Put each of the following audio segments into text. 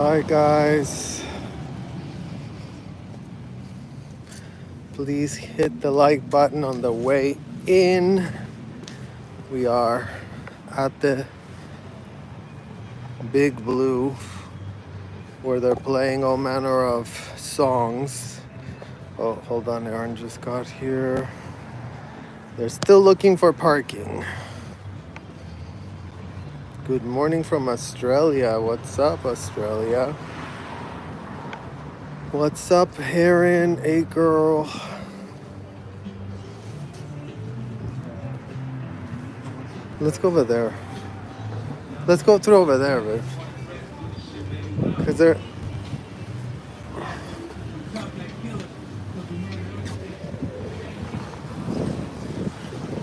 Hi guys, please hit the like button on the way in. We are at the Big Blue where they're playing all manner of songs. Oh, hold on, Aaron just got here. They're still looking for parking. Good morning from Australia. What's up, Australia? What's up, Heron? A girl. Let's go over there. Let's go through over there, babe. Because they're.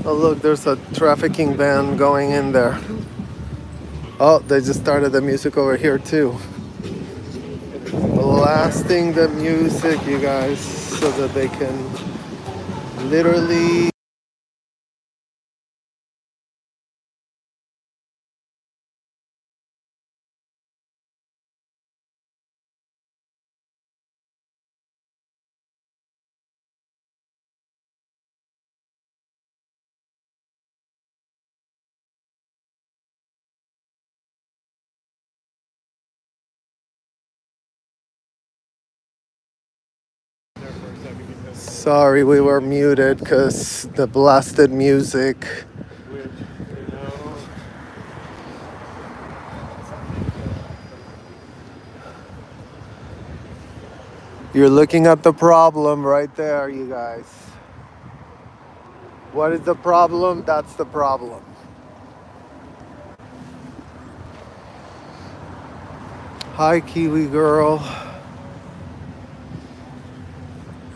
Oh, look, there's a trafficking van going in there. Oh, they just started the music over here, too. Blasting the music, you guys, so that they can literally. Sorry, we were muted because the blasted music. You're looking at the problem right there, you guys. What is the problem? That's the problem. Hi, Kiwi girl.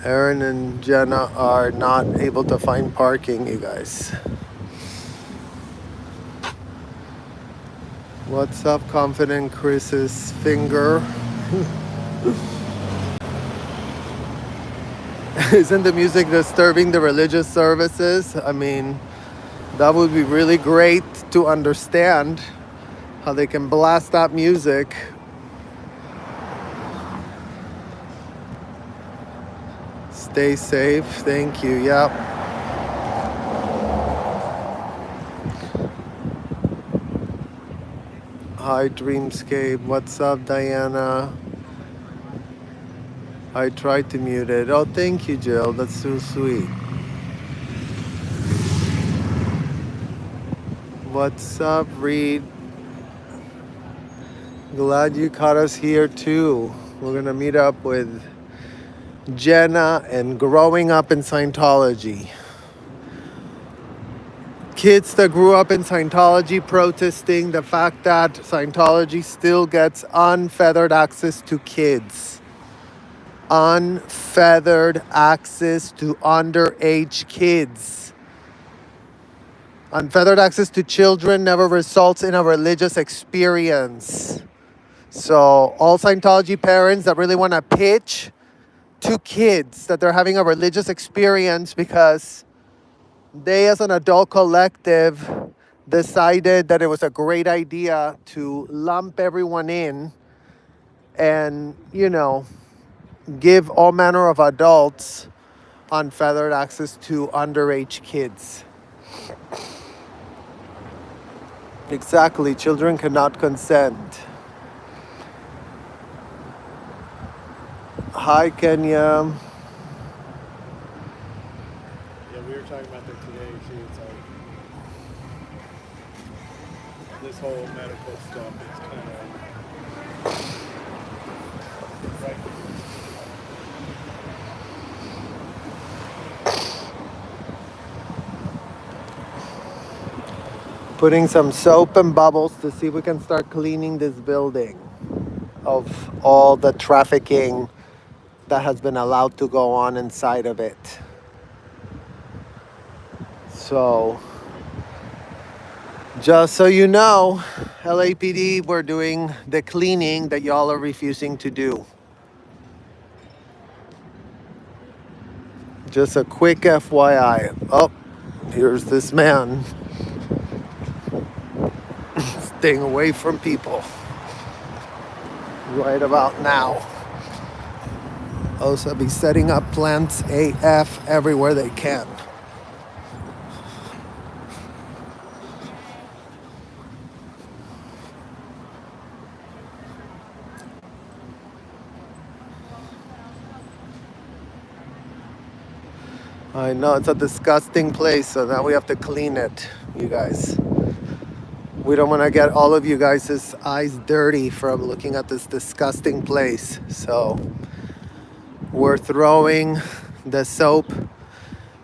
Aaron and Jenna are not able to find parking, you guys. What's up, Confident Chris's finger? Isn't the music disturbing the religious services? I mean, that would be really great to understand how they can blast that music. Stay safe. Thank you. Yep. Hi, Dreamscape. What's up, Diana? I tried to mute it. Oh, thank you, Jill. That's so sweet. What's up, Reed? Glad you caught us here, too. We're going to meet up with Jenna and growing up in Scientology. Kids that grew up in Scientology protesting the fact that Scientology still gets unfeathered access to kids. Unfeathered access to underage kids. Unfeathered access to children never results in a religious experience. So all Scientology parents that really want to pitch to kids that they're having a religious experience because they as an adult collective decided that it was a great idea to lump everyone in and, give all manner of adults unfeathered access to underage kids. Exactly, children cannot consent. Hi, Kenya. Yeah, we were talking about that today too. It's like this whole medical stuff is kind of right. Putting some soap and bubbles to see if we can start cleaning this building of all the trafficking that has been allowed to go on inside of it. So, just so you know, LAPD, we're doing the cleaning that y'all are refusing to do. Just a quick FYI. Oh, here's this man staying away from people. right about now. Also be setting up plants AF everywhere they can. I know it's a disgusting place, so now we have to clean it, you guys. We don't want to get all of you guys' eyes dirty from looking at this disgusting place. So we're throwing the soap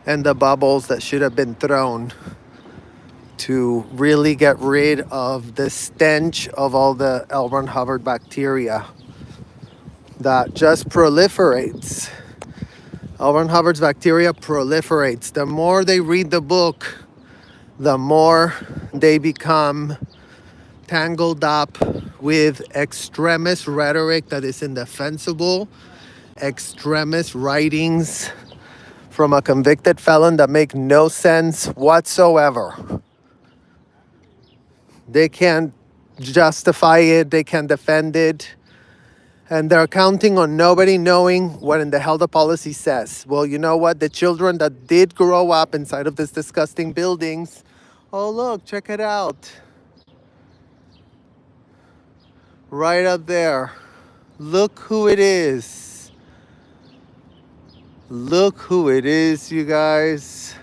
and the bubbles that should have been thrown to really get rid of the stench of all the L. Ron Hubbard bacteria that just proliferates. L. Ron Hubbard's bacteria proliferates. The more they read the book, the more they become tangled up with extremist rhetoric that is indefensible, extremist writings from a convicted felon that make no sense whatsoever. They can't justify it, they can't defend it, and they're counting on nobody knowing what in the hell the policy says. Well, you know what? The children that did grow up inside of these disgusting buildings, oh look, check it out. Right up there. Look who it is. Look who it is, you guys.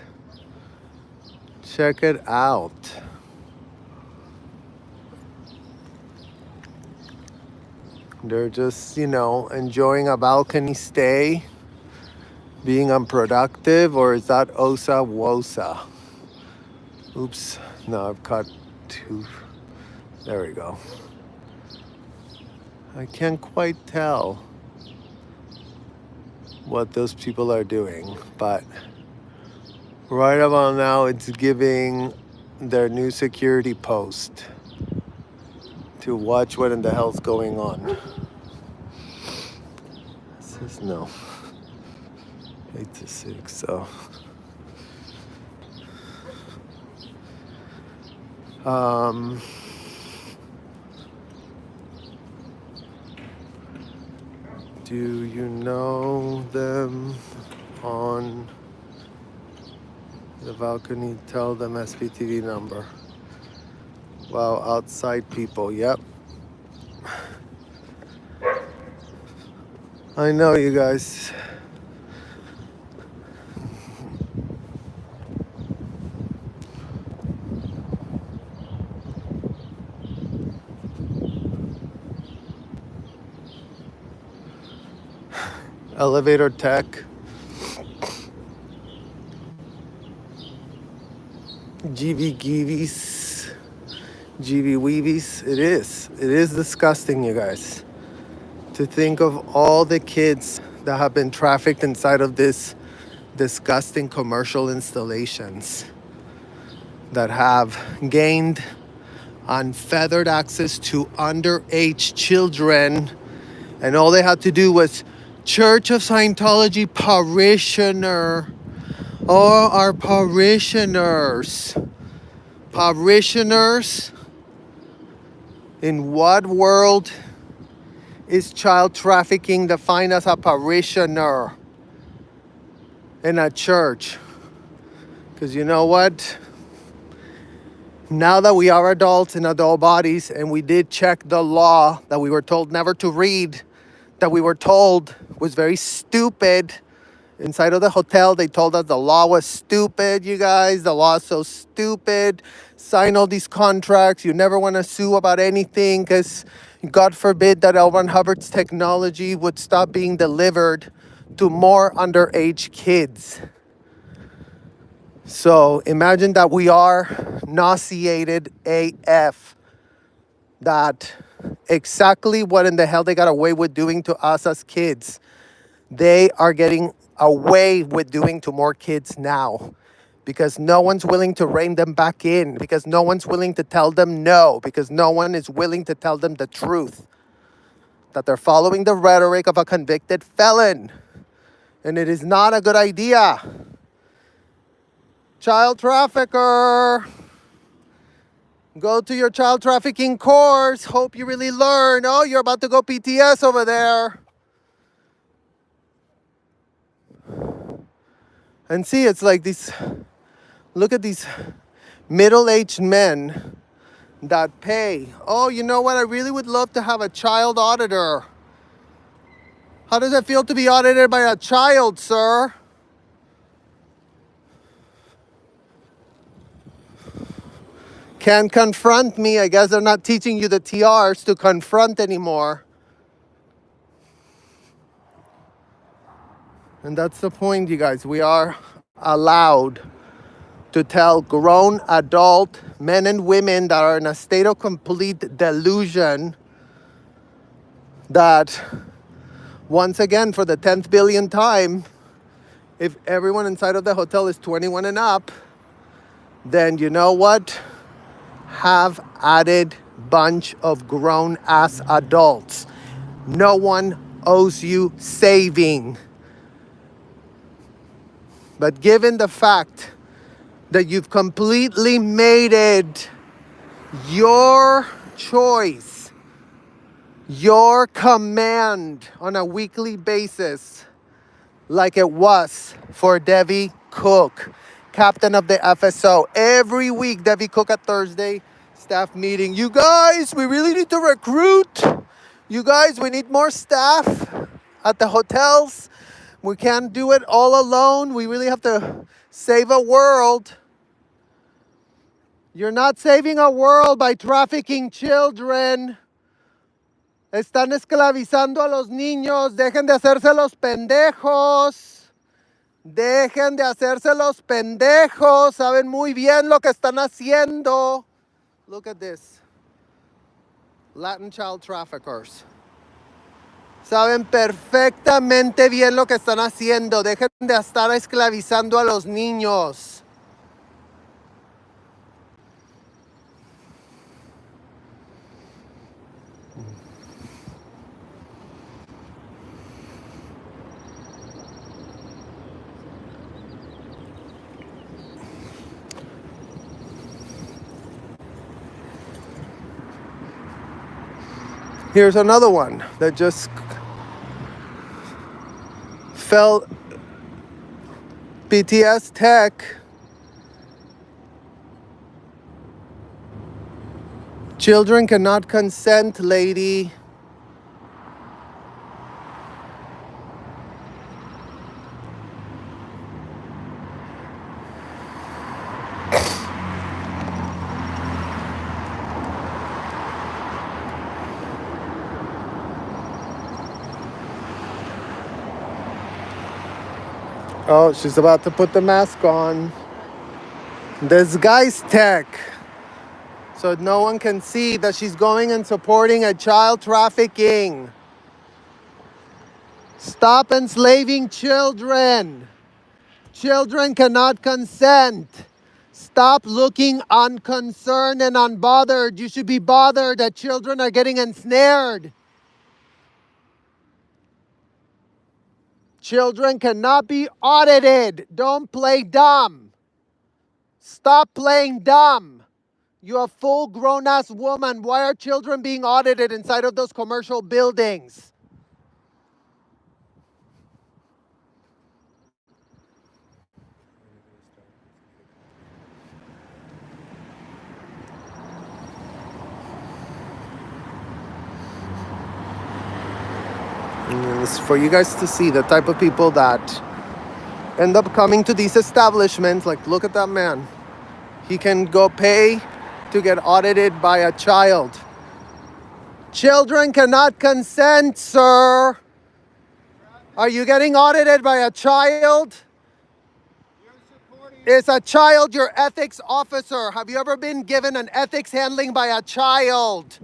Check it out. They're just, enjoying a balcony stay, being unproductive, or is that Osa Wosa? Oops, no, I've cut two. There we go. I can't quite tell what those people are doing, but right about now it's giving their new security post to watch what in the hell's going on. This is no 8 to 6, so do you know them on the balcony? Tell them SPTV number. Wow, outside people, yep. I know, you guys. Elevator tech. GV Geevies. GV Weevies. It is. It is disgusting, you guys. To think of all the kids that have been trafficked inside of this disgusting commercial installations that have gained unfeathered access to underage children, and all they had to do was Church of Scientology parishioner. Oh, our parishioners. Parishioners? In what world is child trafficking defined as a parishioner in a church? Because you know what? Now that we are adults in adult bodies, and we did check the law that we were told never to read, that we were told was very stupid. Inside of the hotel, they told us the law was stupid, you guys. The law is so stupid. Sign all these contracts. You never want to sue about anything because God forbid that L. Ron Hubbard's technology would stop being delivered to more underage kids. So imagine that we are nauseated AF. That exactly what in the hell they got away with doing to us as kids, they are getting away with doing to more kids now, because no one's willing to rein them back in, because no one's willing to tell them no, because no one is willing to tell them the truth, that they're following the rhetoric of a convicted felon, and it is not a good idea. Child trafficker. Go to your child trafficking course. Hope you really learn. Oh, you're about to go PTS over there. And see, it's like these, look at these middle-aged men that pay. Oh, you know what? I really would love to have a child auditor. How does it feel to be audited by a child, sir? Can't confront me. I guess they're not teaching you the TRs to confront anymore. And that's the point, you guys. We are allowed to tell grown adult men and women that are in a state of complete delusion that, once again, for the 10th billion time, if everyone inside of the hotel is 21 and up, then you know what? Have added bunch of grown ass adults. No one owes you saving. But given the fact that you've completely made it your choice, your command on a weekly basis, like it was for Debbie Cook, captain of the FSO. Every week, Debbie Cook at Thursday, staff meeting. You guys, we really need to recruit. You guys, we need more staff at the hotels. We can't do it all alone. We really have to save a world. You're not saving a world by trafficking children. Están esclavizando a los niños. Dejen de hacerse los pendejos. Dejen de hacerse los pendejos. Saben muy bien lo que están haciendo. Look at this. Latin child traffickers. Saben perfectamente bien lo que están haciendo. Dejen de estar esclavizando a los niños. Here's another one that just fell BTS tech. Children cannot consent, lady. Oh, she's about to put the mask on. Disguise tech. So no one can see that she's going and supporting a child trafficking. Stop enslaving children. Children cannot consent. Stop looking unconcerned and unbothered. You should be bothered that children are getting ensnared. Children cannot be audited. Don't play dumb. Stop playing dumb. You're a full grown-ass woman. Why are children being audited inside of those commercial buildings? And it's for you guys to see the type of people that end up coming to these establishments. Like, look at that man. He can go pay to get audited by a child. Children cannot consent, sir. Are you getting audited by a child? Is a child your ethics officer? Have you ever been given an ethics handling by a child?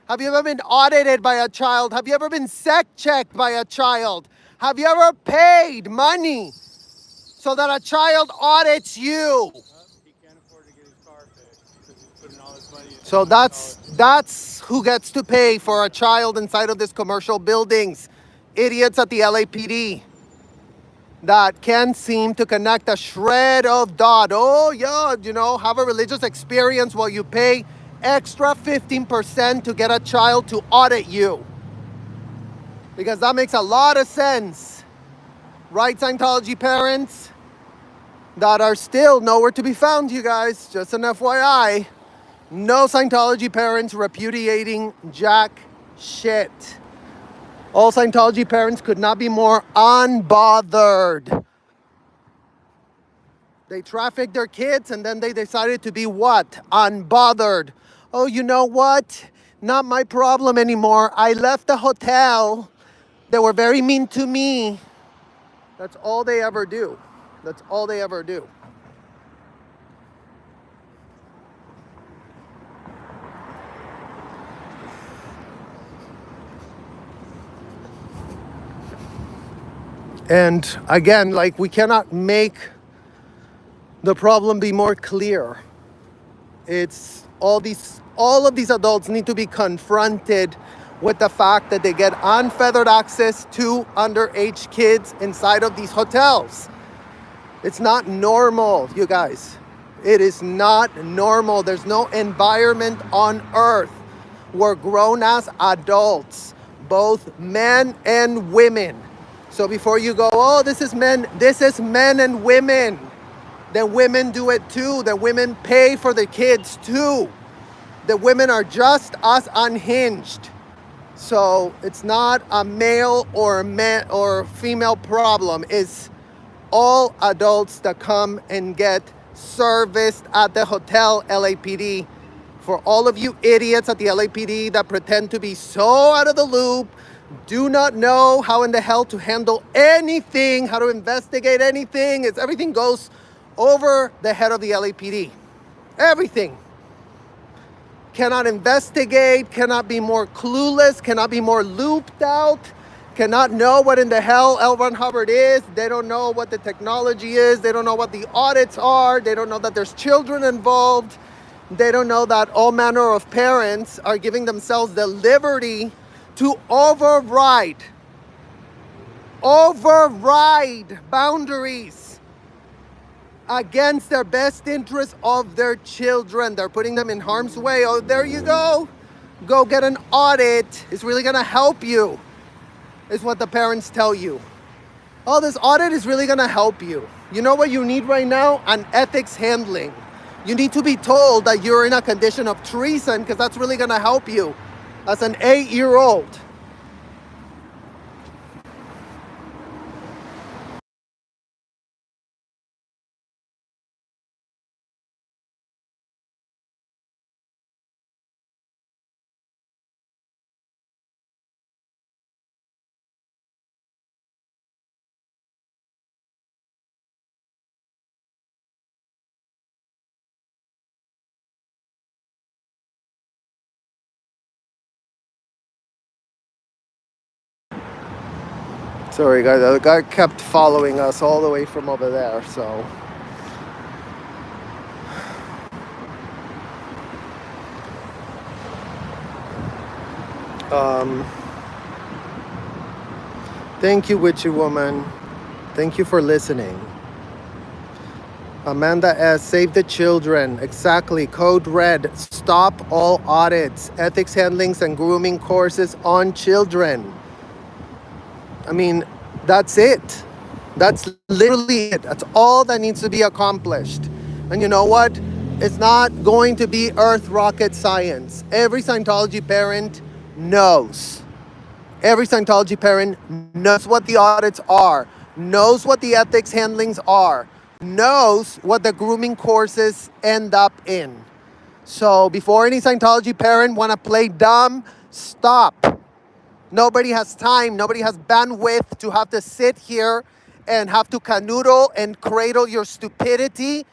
Have you ever been audited by a child? Have you ever been sec checked by a child? Have you ever paid money so that a child audits you? He can't afford to get his car fixed because he's putting all his money into So that's who gets to pay for a child inside of these commercial buildings. Idiots at the LAPD that can't seem to connect a shred of dot. Oh yeah, have a religious experience while you pay extra 15% to get a child to audit you. Because that makes a lot of sense. Right, Scientology parents that are still nowhere to be found, you guys. Just an FYI. No Scientology parents repudiating jack shit. All Scientology parents could not be more unbothered. They trafficked their kids and then they decided to be what? Unbothered. Oh, you know what? Not my problem anymore. I left the hotel. They were very mean to me. That's all they ever do. That's all they ever do. And again, like, we cannot make the problem be more clear. It's all of these adults need to be confronted with the fact that they get unfettered access to underage kids inside of these hotels. It's not normal, you guys. It is not normal. There's no environment on earth where grown-ass adults, both men and women. So before you go, oh, this is men and women. Then women do it too. The women pay for the kids too. The women are just as unhinged. So it's not a male or female problem. It's all adults that come and get serviced at the hotel LAPD. For all of you idiots at the LAPD that pretend to be so out of the loop, do not know how in the hell to handle anything, how to investigate anything. Everything goes over the head of the LAPD. Everything. Cannot investigate, cannot be more clueless, cannot be more looped out, cannot know what in the hell L. Ron Hubbard is. They don't know what the technology is. They don't know what the audits are. They don't know that there's children involved. They don't know that all manner of parents are giving themselves the liberty to override boundaries against their best interest of their children. They're putting them in harm's way. Oh, there you go. Go get an audit. It's really gonna help you, is what the parents tell you. Oh, this audit is really gonna help you. You know what you need right now? An ethics handling. You need to be told that you're in a condition of treason, because that's really gonna help you as an 8-year-old. Sorry guys, the guy kept following us all the way from over there, so. Thank you, Witchy Woman. Thank you for listening. Amanda S. Save the children. Exactly. Code red. Stop all audits, ethics handlings, and grooming courses on children. I mean, that's it. That's literally it. That's all that needs to be accomplished. And you know what? It's not going to be earth rocket science. Every Scientology parent knows. Every Scientology parent knows what the audits are, knows what the ethics handlings are, knows what the grooming courses end up in. So before any Scientology parent want to play dumb, stop. Nobody has time, nobody has bandwidth to have to sit here and have to canoodle and cradle your stupidity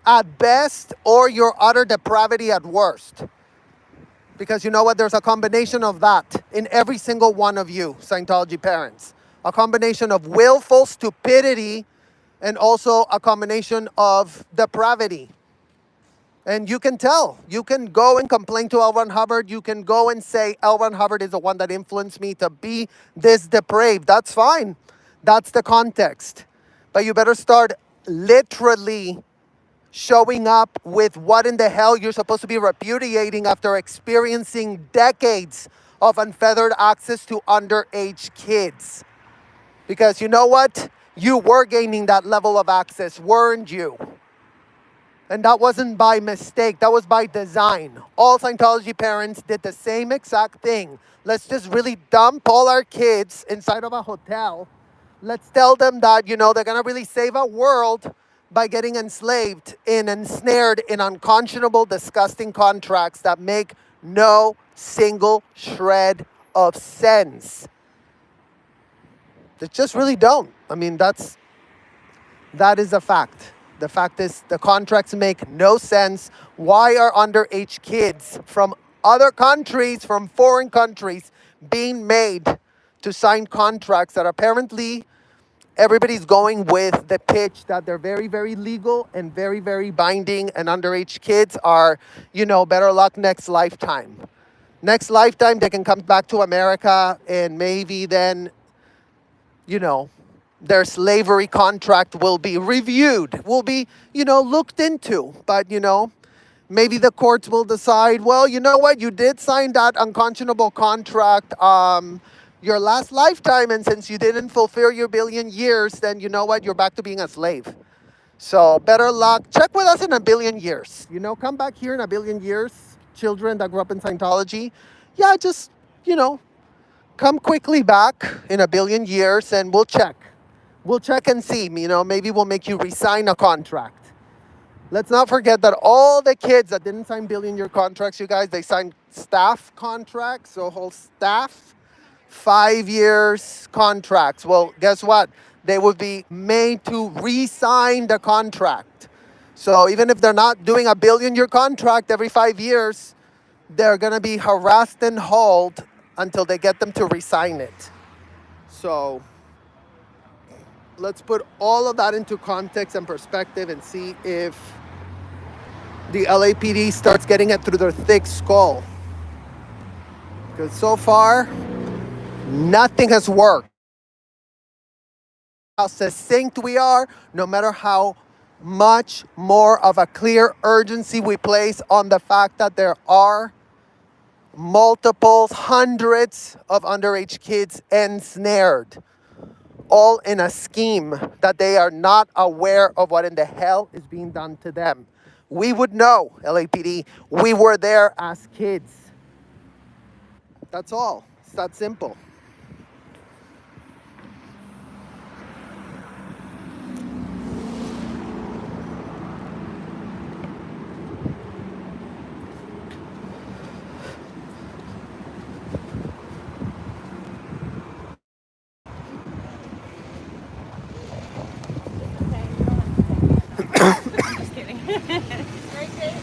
at best or your utter depravity at worst. Because you know what? There's a combination of that in every single one of you, Scientology parents. A combination of willful stupidity and also a combination of depravity. And you can tell. You can go and complain to L. Ron Hubbard. You can go and say, L. Ron Hubbard is the one that influenced me to be this depraved. That's fine. That's the context. But you better start literally showing up with what in the hell you're supposed to be repudiating after experiencing decades of unfettered access to underage kids. Because you know what? You were gaining that level of access, weren't you? And that wasn't by mistake, that was by design. All Scientology parents did the same exact thing. Let's just really dump all our kids inside of a hotel. Let's tell them that, they're gonna really save our world by getting enslaved and ensnared in unconscionable, disgusting contracts that make no single shred of sense. They just really don't. I mean, that is a fact. The fact is the contracts make no sense. Why are underage kids from other countries, from foreign countries, being made to sign contracts that apparently everybody's going with the pitch that they're very, very legal and very, very binding, and underage kids are, better luck next lifetime. Next lifetime, they can come back to America and maybe then, their slavery contract will be reviewed, will be, looked into. But, maybe the courts will decide, well, you know what, you did sign that unconscionable contract your last lifetime, and since you didn't fulfill your billion years, then you know what, you're back to being a slave. So better luck. Check with us in a billion years. Come back here in a billion years, children that grew up in Scientology. Yeah, just, come quickly back in a billion years and we'll check. We'll check and see, maybe we'll make you resign a contract. Let's not forget that all the kids that didn't sign billion-year contracts, you guys, they signed staff contracts, so whole staff, 5 years contracts. Well, guess what? They would be made to re-sign the contract. So even if they're not doing a billion-year contract every 5 years, they're going to be harassed and hauled until they get them to re-sign it. So let's put all of that into context and perspective and see if the LAPD starts getting it through their thick skull. Because so far, nothing has worked. How succinct we are, no matter how much more of a clear urgency we place on the fact that there are multiples, hundreds of underage kids ensnared, all in a scheme that they are not aware of what in the hell is being done to them. We would know, LAPD, we were there as kids. That's all. It's that simple. Just kidding. Right there.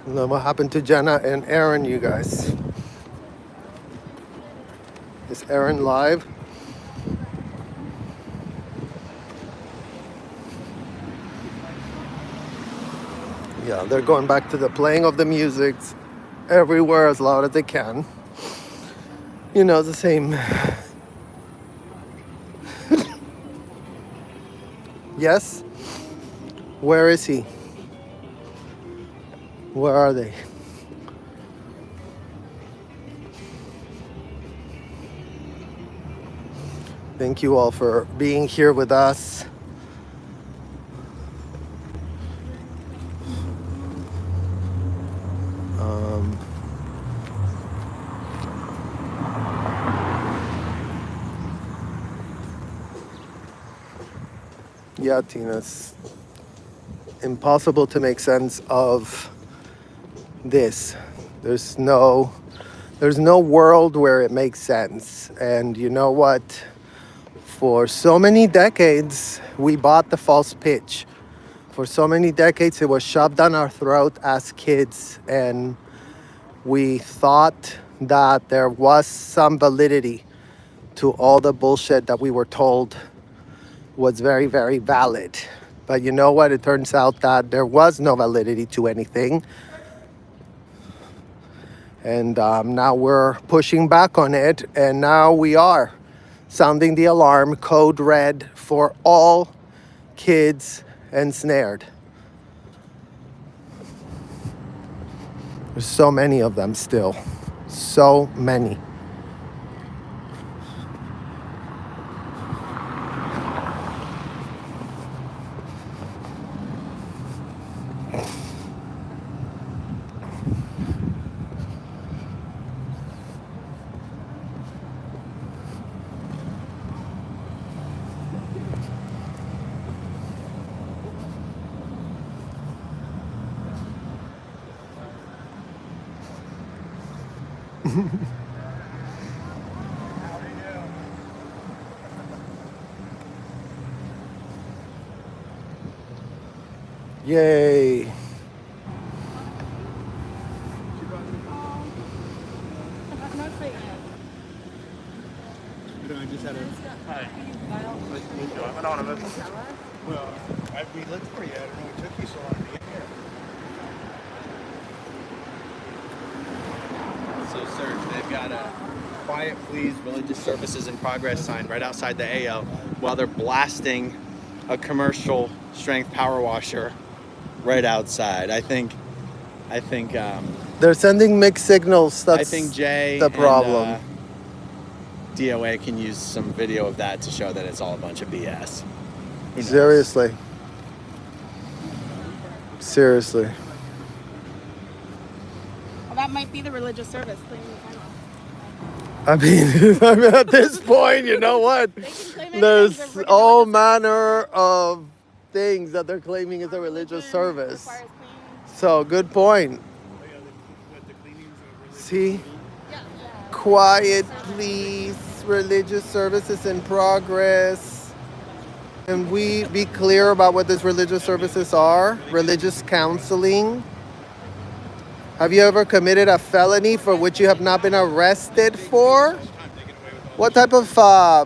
Look what happened to Jenna and Aaron, you guys. Is Aaron live? Yeah, they're going back to the playing of the music everywhere as loud as they can. The same. Yes? Where is he? Where are they? Thank you all for being here with us. Yeah, Tina, it's impossible to make sense of this. There's no world where it makes sense. And you know what? For so many decades, we bought the false pitch. For so many decades, it was shoved down our throat as kids, and we thought that there was some validity to all the bullshit that we were told was very, very valid. But you know what? It turns out that there was no validity to anything. And now we're pushing back on it, and now we are sounding the alarm, code red for all kids ensnared. There's so many of them still. So many. Yay. Not quite yet. I just had a. Hi. I'm anonymous. Well, we looked for you. I don't know what took you so long to get here. So, Serge, they've got a quiet please religious services in progress sign right outside the AO while they're blasting a commercial strength power washer right outside. I think They're sending mixed signals. That's I think Jay the problem. and DOA can use some video of that to show that it's all a bunch of BS. Who knows? Seriously. Seriously. Well, that might be the religious service thing. I mean, at this point, you know what? They can claim anything There's as a freaking all religious manner of things that they're claiming is a religious service. requires cleaning. So, good point. The cleanings of religion. See? Yeah. Quiet, please. Religious services in progress. Can we be clear about what these religious services are? Religious counseling. Have you ever committed a felony for which you have not been arrested for? What type of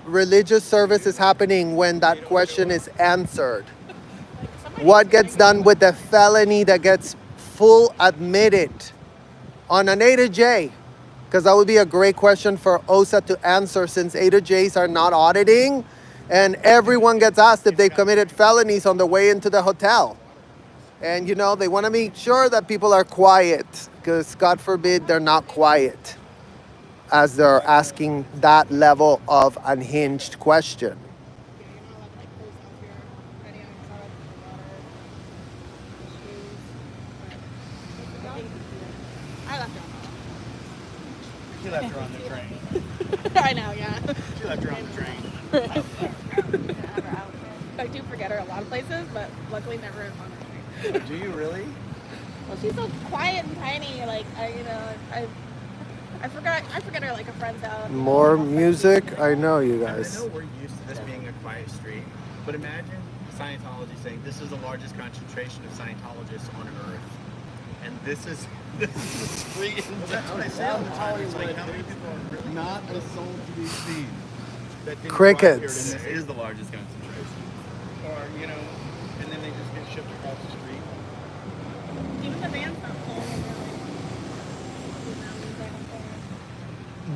religious service is happening when that question is answered? What gets done with the felony that gets full admitted on an A to J? Because that would be a great question for OSA to answer, since A to Js are not auditing, and everyone gets asked if they've committed felonies on the way into the hotel. And you know, they want to make sure that people are quiet, because God forbid they're not quiet as they're asking that level of unhinged question. I left her. She left her on the train. I know, yeah. She left her on the train. I do forget her a lot of places, but luckily never in on her train. Do you really? Well, she's so quiet and tiny. Like I forget her like a friend's house. More music? I know you I guys. know we're used to this being a quiet street, but imagine Scientology saying this is the largest concentration of Scientologists on Earth, and this is the street in That's what I say all the time. It's like, how many people are really not a soul to be seen? That didn't go out here, Crickets. and this is the largest concentration. Or, you know, and then they just get shipped across the street. Even the van's not full.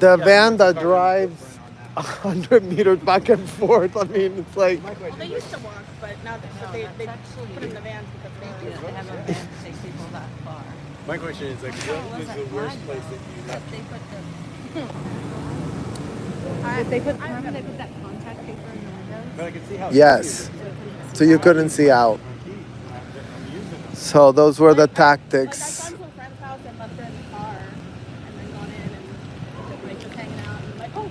The van that drives 100 meters back and forth. I mean, it's like, My Well, question they is, used to walk, but now they put in the vans because they They have a van to take people that far. my question is, like, what was the worst place that you left? They put the, If they put remember they put that contact paper in the windows? But I can see how. yes. So you couldn't see out. I'm using them. So those were the Like, I've tactics. gone to a friend's house and left her in the car, and then gone in and like just hanging out and like, oh.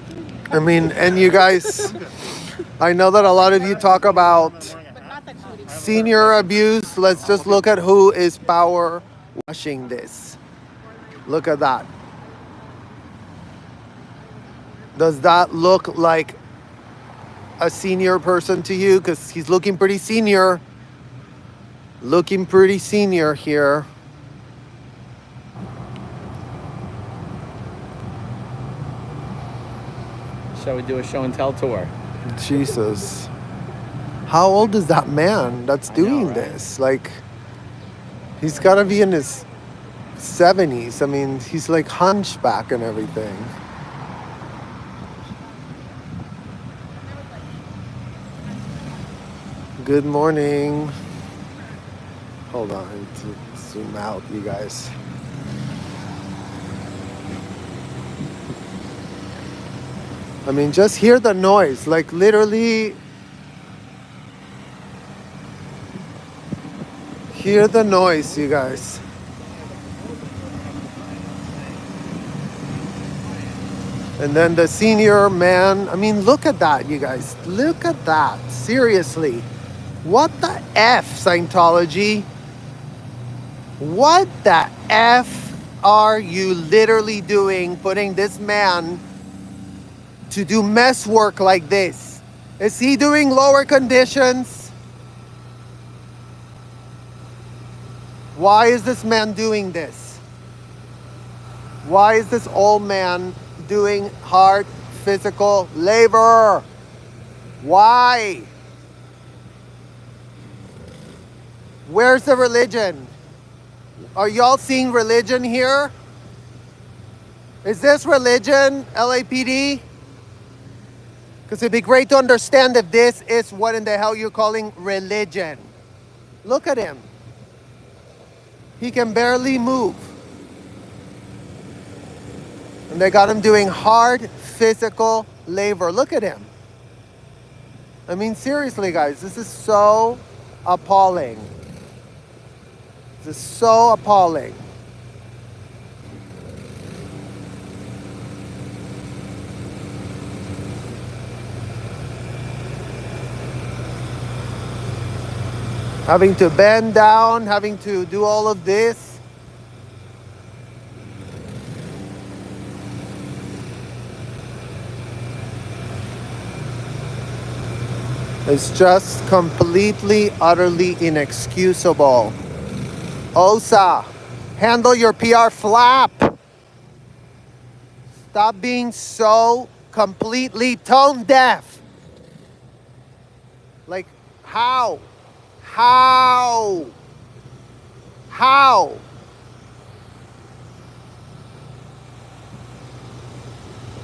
I mean, and you guys, I know that a lot of you talk about But not that she would even. senior abuse. Let's just look at who is power washing this. Look at that. Does that look like a senior person to you? Because he's looking pretty senior. Looking pretty senior here. Shall we do a show and tell tour? Jesus. How old is that man that's I know, doing right? this? Like, he's got to be in his 70s. I mean, he's like hunchback and everything. Good morning. Hold on, I need to zoom out, you guys. I mean, just hear the noise. Like, literally, hear the noise, you guys. And then the senior man, I mean, look at that, you guys. Look at that. Seriously. What the F, Scientology? What the F are you literally doing putting this man to do mess work like this? Is he doing lower conditions? Why is this man doing this? Why is this old man doing hard physical labor? Why? Where's the religion? Are y'all seeing religion here? Is this religion, LAPD? Because it'd be great to understand if this is what in the hell you're calling religion. Look at him. He can barely move. And they got him doing hard physical labor. Look at him. I mean, seriously, guys, this is so appalling. This is so appalling. Having to bend down, having to do all of this. It's just completely, utterly inexcusable. OSA, handle your PR flap. Stop being so completely tone deaf. Like, how? How? How?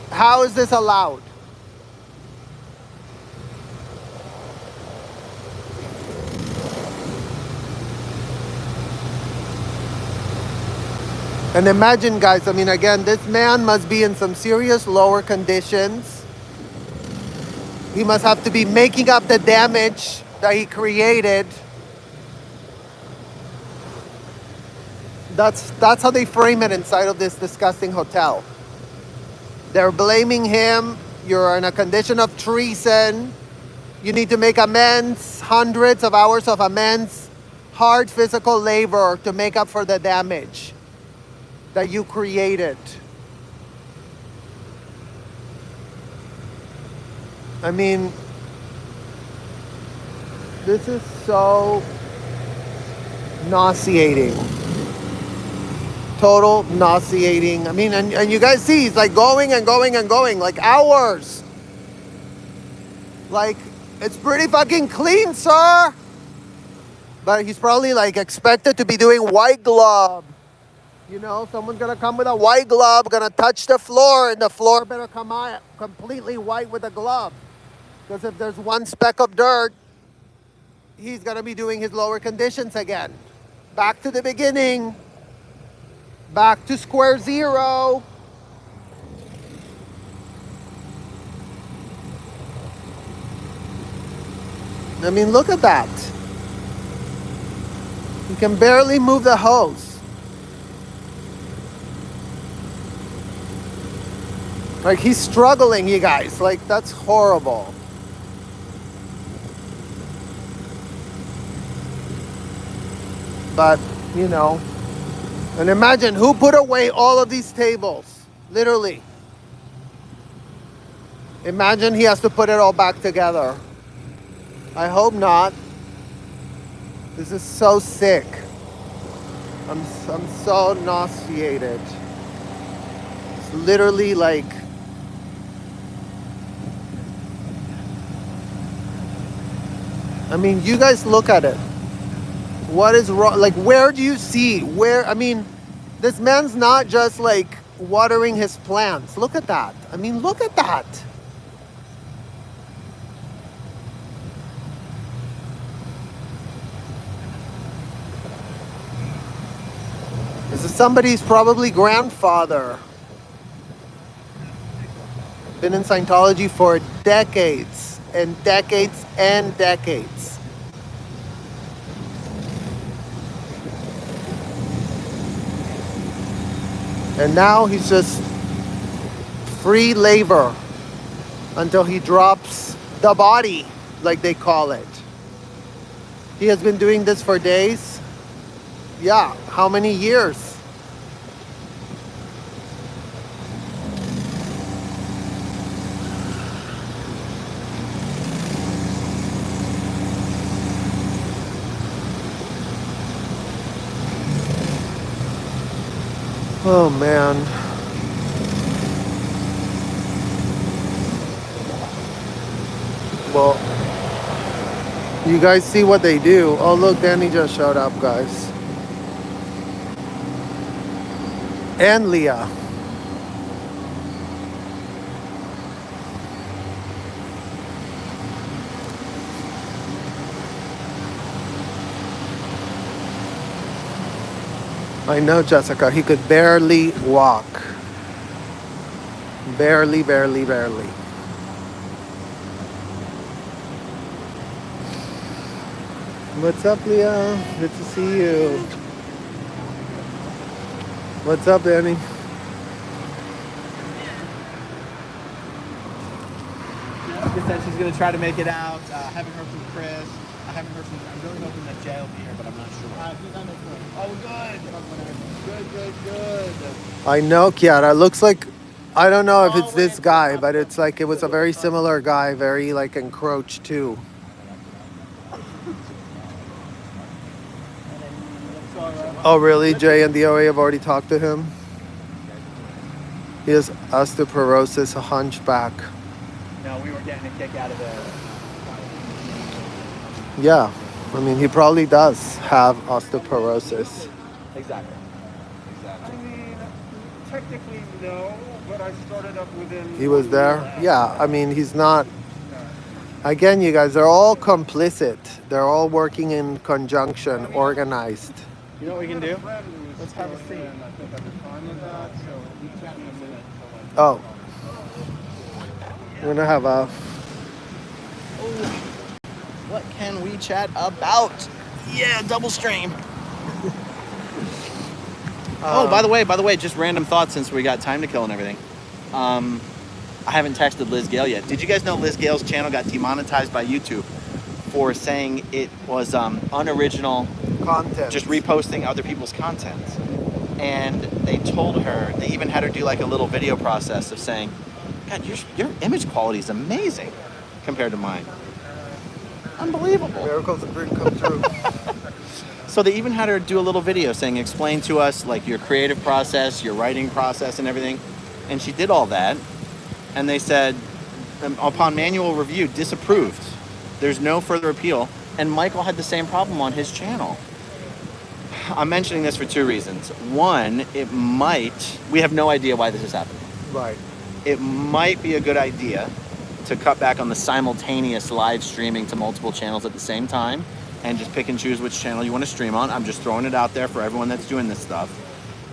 How is this allowed? And imagine, guys, I mean, again, this man must be in some serious lower conditions. He must have to be making up the damage that he created. That's how they frame it inside of this disgusting hotel. They're blaming him. You're in a condition of treason. You need to make amends, hundreds of hours of amends, hard physical labor to make up for the damage that you created. I mean, this is so nauseating. Total nauseating. I mean, and you guys see, he's like going and going and going, like hours. Like, it's pretty fucking clean, sir. But he's probably like expected to be doing white glove. You know, someone's gonna come with a white glove, gonna touch the floor, and the floor better come out completely white with a glove. Because if there's one speck of dirt, he's gonna be doing his lower conditions again. Back to the beginning. Back to square zero. I mean, look at that. He can barely move the hose. Like, he's struggling, you guys. Like, that's horrible. But, you know. And imagine who put away all of these tables. Literally. Imagine he has to put it all back together. I hope not. This is so sick. I'm so nauseated. It's literally like... I mean, you guys look at it. What is wrong? Like, where do you see? Where, I mean, This man's not just like watering his plants. Look at that. I mean, look at that. This is somebody's probably grandfather. Been in Scientology for decades and decades and decades. And now he's just free labor until he drops the body, like they call it. He has been doing this for days. Yeah, how many years? Oh man. Well, you guys see what they do. Oh look, Danny just showed up, guys. And Leah. I know, Jessica, he could barely walk. Barely, barely, barely. What's up, Leah? Good to see you. What's up, Danny? She said she's going to try to make it out. I haven't heard from Chris. I haven't heard from... I'm really hoping that Jay will be here, but I'm not sure. He's on his way. Oh, good. I know, Kiara. Looks like, I don't know if it's this guy, but it's like it was a very similar guy, very like encroached too. Oh, really? Jay and the OA have already talked to him? He has osteoporosis, a hunchback. No, we were getting a kick out of it. Yeah, I mean, he probably does have osteoporosis. Exactly. I mean, technically no, but I started up within... He was there? Yeah, I mean, he's not... Again, you guys, they're all complicit. They're all working in conjunction, organized. You know what we can do? Let's have a seat. Oh. We're gonna have a... What can we chat about? Yeah, double stream. Oh, by the way, just random thoughts since we got time to kill and everything. I haven't texted Liz Gale yet. Did you guys know Liz Gale's channel got demonetized by YouTube for saying it was unoriginal content. Just reposting other people's content? And they told her, they even had her do like a little video process of saying, God, your image quality is amazing compared to mine. Unbelievable. Miracles of dream come true. So they even had her do a little video saying, explain to us like your creative process, your writing process and everything. And she did all that. And they said, upon manual review, disapproved. There's no further appeal. And Michael had the same problem on his channel. I'm mentioning this for two reasons. One, we have no idea why this is happening. Right. It might be a good idea to cut back on the simultaneous live streaming to multiple channels at the same time and just pick and choose which channel you want to stream on. I'm just throwing it out there for everyone that's doing this stuff.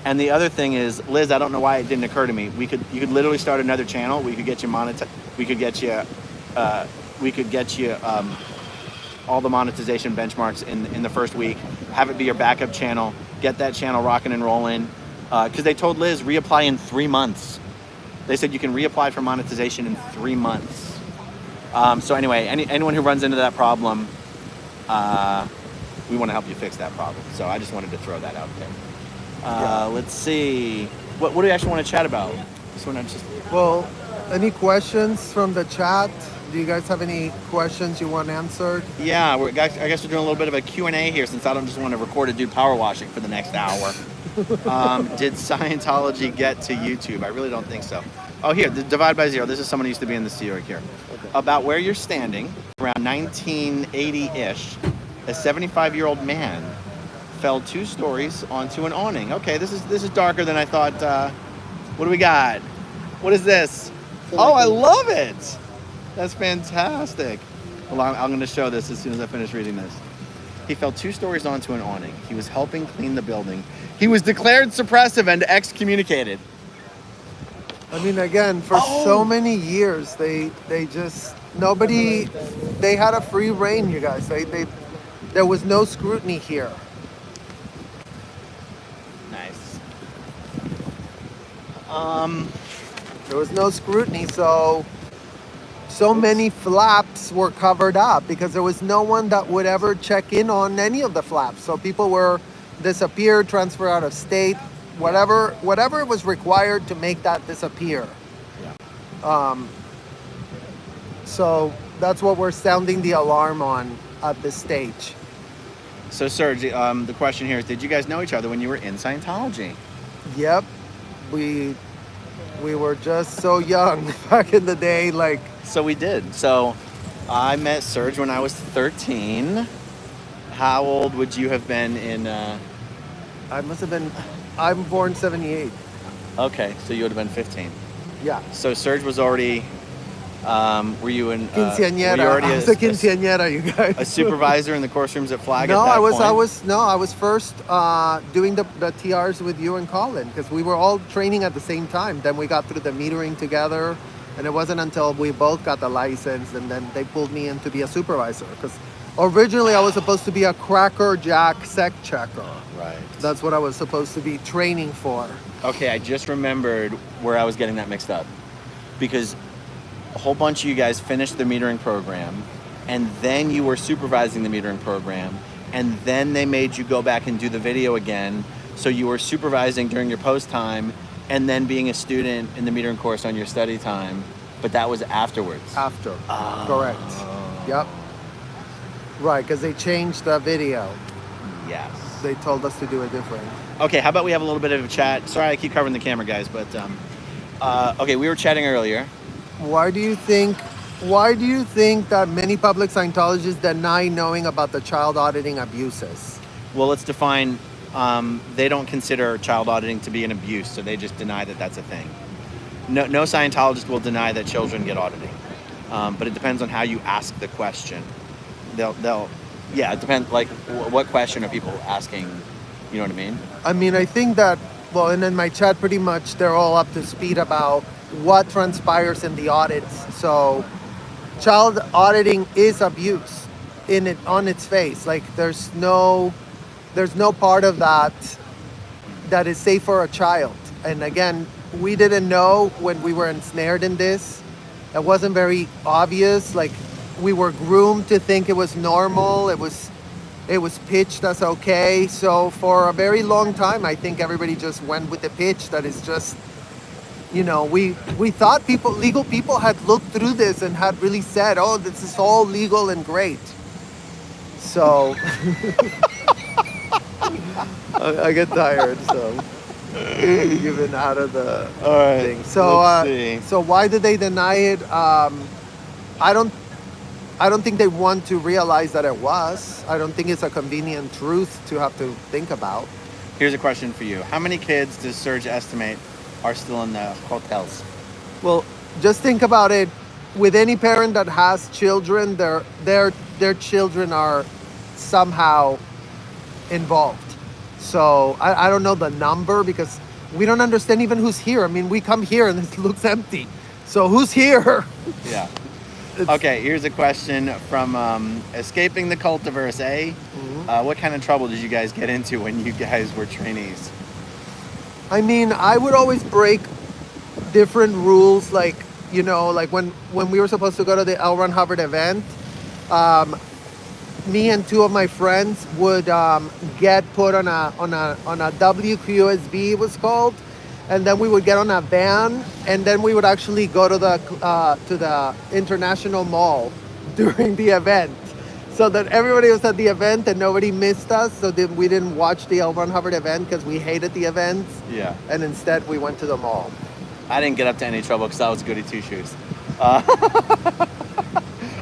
And the other thing is, Liz, I don't know why it didn't occur to me. You could literally start another channel. We could get you monetized. We could get you all the monetization benchmarks in the first week. Have it be your backup channel. Get that channel rocking and rolling. Because they told Liz reapply in 3 months. They said you can reapply for monetization in 3 months. So anyway, anyone who runs into that problem, we want to help you fix that problem. So I just wanted to throw that out there. Let's see. What do you actually want to chat about? Well, any questions from the chat? Do you guys have any questions you want answered? Yeah, I guess we're doing a little bit of a Q&A here since I don't just want to record a dude power washing for the next hour. Did Scientology get to YouTube? I really don't think so. Oh, here, the divide by zero. This is someone who used to be in the studio here. Okay. About where you're standing, around 1980-ish, a 75-year-old man fell 2 stories onto an awning. Okay, this is darker than I thought. What do we got? What is this? Oh, I love it. That's fantastic. Well, I'm going to show this as soon as I finish reading this. He fell 2 stories onto an awning. He was helping clean the building. He was declared suppressive and excommunicated. I mean, again, for so many years, they had a free reign, you guys. There was no scrutiny here. Nice. There was no scrutiny, so many flaps were covered up because there was no one that would ever check in on any of the flaps. So people were disappeared, transferred out of state, whatever was required to make that disappear. Yeah. So that's what we're sounding the alarm on at this stage. So Serge, the question here is, did you guys know each other when you were in Scientology? Yep, we were just so young back in the day, like. So we did. So I met Serge when I was 13. How old would you have been in? I'm born 78. Okay, so you would have been 15. Yeah. So Serge was already. Were you in? Quinceañera. Were you already I was a quinceañera, you guys. a supervisor in the course rooms at Flag? No, at that I point? was first doing the TRs with you and Colin because we were all training at the same time. Then we got through the metering together, and it wasn't until we both got the license and then they pulled me in to be a supervisor because originally I was supposed to be a Cracker Jack sec checker. Right. That's what I was supposed to be training for. Okay, I just remembered where I was getting that mixed up because a whole bunch of you guys finished the metering program, and then you were supervising the metering program, and then they made you go back and do the video again. So you were supervising during your post time, and then being a student in the metering course on your study time, but that was afterwards. After. Correct. Yep. Right, because they changed the video. Yes. They told us to do it different. Okay, how about we have a little bit of a chat? Sorry, I keep covering the camera, guys, but okay, we were chatting earlier. Why do you think that many public Scientologists deny knowing about the child auditing abuses? Well, let's define. They don't consider child auditing to be an abuse, so they just deny that that's a thing. No Scientologist will deny that children get auditing, but it depends on how you ask the question. Yeah, it depends. Like, what question are people asking? You know what I mean? I mean, I think that, well, and in my chat, pretty much they're all up to speed about what transpires in the audits. So, child auditing is abuse on its face. Like, there's no part of that is safe for a child. And again, we didn't know when we were ensnared in this. It wasn't very obvious. Like, we were groomed to think it was normal. It was pitched as okay. So for a very long time, I think everybody just went with the pitch that is just, you know, we thought legal people had looked through this and had really said, oh, this is all legal and great. So I get tired, so given out of the thing. So why did they deny it? I don't think they want to realize that it was. I don't think it's a convenient truth to have to think about. Here's a question for you. How many kids does Serge estimate are still in the hotels? Well, just think about it. With any parent that has children, their children are somehow involved. So I don't know the number because we don't understand even who's here. I mean, we come here and it looks empty. So who's here? Yeah. Okay, here's a question from Escaping the Cultiverse, eh? Mm-hmm. What kind of trouble did you guys get into when you guys were trainees? I mean, I would always break different rules, like, you know, like when we were supposed to go to the L. Ron Hubbard event, me and two of my friends would get put on a WQSB, it was called, and then we would get on a van, and then we would actually go to the International Mall during the event, so that everybody was at the event and nobody missed us. So then we didn't watch the L. Ron Hubbard event because we hated the events. Yeah. And instead we went to the mall. I didn't get up to any trouble because I was goody two shoes.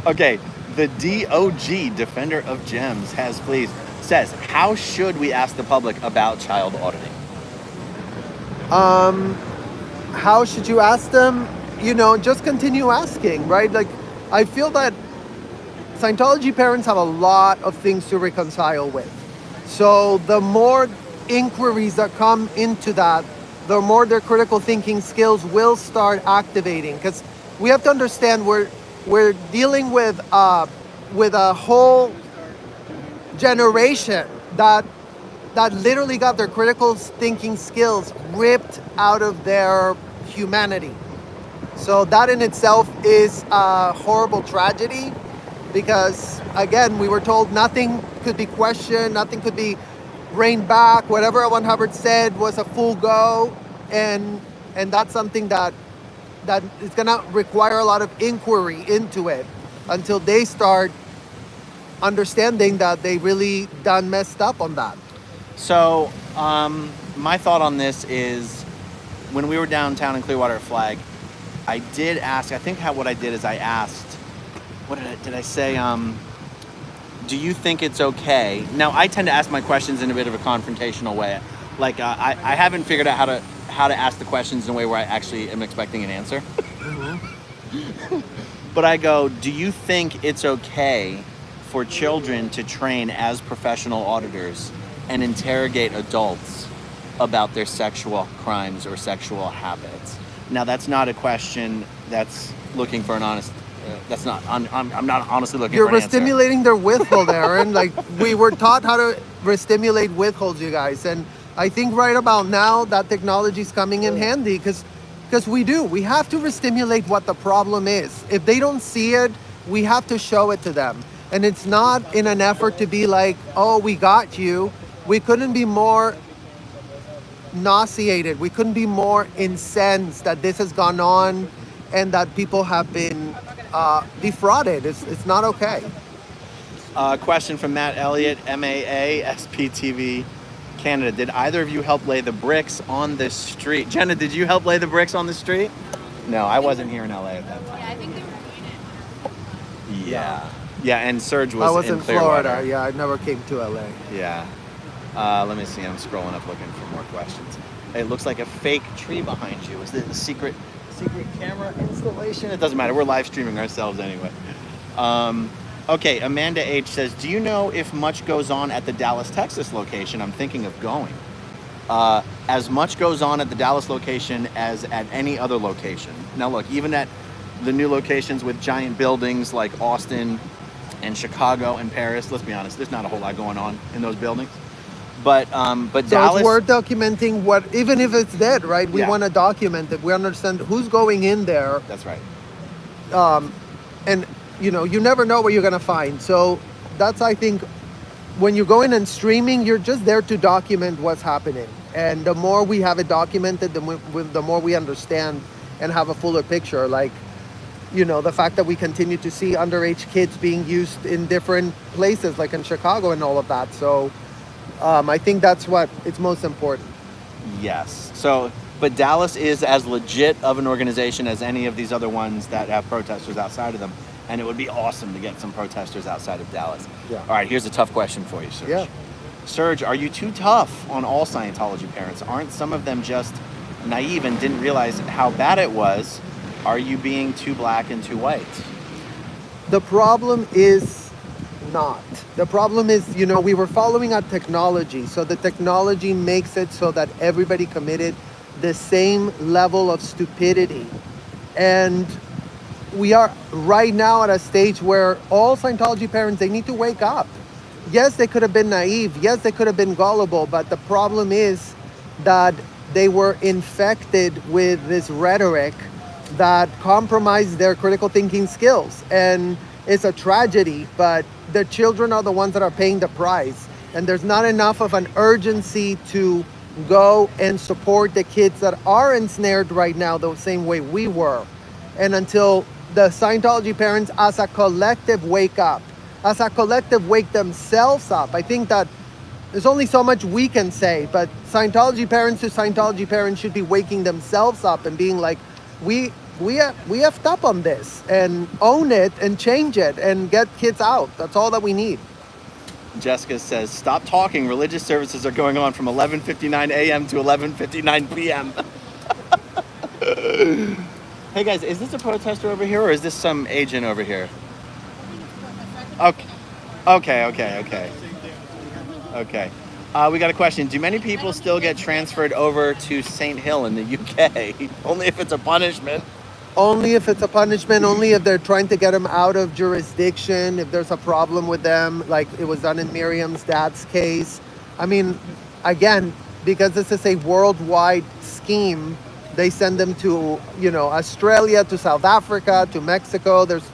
Okay, the DOG, Defender of Gems, has, please, says, how should we ask the public about child auditing? How should you ask them? Just continue asking, right? Like, I feel that Scientology parents have a lot of things to reconcile with. So the more inquiries that come into that, the more their critical thinking skills will start activating. Because we have to understand we're dealing with a whole generation that literally got their critical thinking skills ripped out of their humanity. So that in itself is a horrible tragedy, because again, we were told nothing could be questioned, nothing could be reined back. Whatever Hubbard said was a full go, and that's something that is gonna require a lot of inquiry into it until they start understanding that they really done messed up on that. So, my thought on this is, when we were downtown in Clearwater at Flag, I did ask, I think what I did is I asked, what did I say? Do you think it's okay? Now, I tend to ask my questions in a bit of a confrontational way. Like, I haven't figured out how to ask the questions in a way where I actually am expecting an answer. Mm-hmm. But I go, do you think it's okay for children to train as professional auditors and interrogate adults about their sexual crimes or sexual habits? Now, that's not a question that's looking for an honest. I'm not honestly looking You're for an answer. You're restimulating their withhold, Aaron. Like, we were taught how to restimulate withholds, you guys. And I think right about now that technology is coming in handy, because we have to restimulate what the problem is. If they don't see it, we have to show it to them. And it's not in an effort to be like, oh, we got you. We couldn't be more nauseated. We couldn't be more incensed that this has gone on and that people have been defrauded. It's not okay. Question from Matt Elliott, MAA, SPTV, Canada. Did either of you help lay the bricks on this street? Jenna, did you help lay the bricks on the street? No, I wasn't here in LA at that time. Yeah, I think they were doing it. Yeah, and Serge I was in in Clearwater. Florida. Yeah, I never came to LA. Yeah. Let me see. I'm scrolling up looking for more questions. It looks like a fake tree behind you. Is it a secret camera installation? It doesn't matter. We're live streaming ourselves anyway. Okay, Amanda H says, do you know if much goes on at the Dallas, Texas location? I'm thinking of going. As much goes on at the Dallas location as at any other location. Now look, even at the new locations with giant buildings like Austin and Chicago and Paris, let's be honest, there's not a whole lot going on in those buildings. But So Dallas, it's worth documenting what, even if it's dead, right? We Yeah. want to document it. We understand who's going in there. that's right. And you never know what you're gonna find. So that's, I think, when you're going and streaming, you're just there to document what's happening. And the more we have it documented, the more we understand and have a fuller picture. Like, the fact that we continue to see underage kids being used in different places, like in Chicago and all of that. So I think that's what it's most important. Yes. So, but Dallas is as legit of an organization as any of these other ones that have protesters outside of them. And it would be awesome to get some protesters outside of Dallas. Yeah. All right, here's a tough question for you, Serge. Yeah. Serge, are you too tough on all Scientology parents? Aren't some of them just naive and didn't realize how bad it was? Are you being too black and too white? The problem is not. The problem is, we were following a technology. So the technology makes it so that everybody committed the same level of stupidity. And we are right now at a stage where all Scientology parents, they need to wake up. Yes, they could have been naive. Yes, they could have been gullible. But the problem is that they were infected with this rhetoric that compromised their critical thinking skills. And it's a tragedy, but the children are the ones that are paying the price. And there's not enough of an urgency to go and support the kids that are ensnared right now the same way we were. And until the Scientology parents as a collective wake up, as a collective wake themselves up. I think that there's only so much we can say, but Scientology parents to Scientology parents should be waking themselves up and being like, we effed up on this, and own it and change it and get kids out. That's all that we need. Jessica says, stop talking. Religious services are going on from 11:59 a.m. to 11:59 p.m. Hey guys, is this a protester over here or is this some agent over here? Okay. Okay. We got a question. Do many people still get transferred over to St. Hill in the UK? Only if it's a punishment. Only if it's a punishment, only if they're trying to get them out of jurisdiction, if there's a problem with them, like it was done in Miriam's dad's case. I mean, again, because this is a worldwide scheme, they send them to, Australia, to South Africa, to Mexico. There's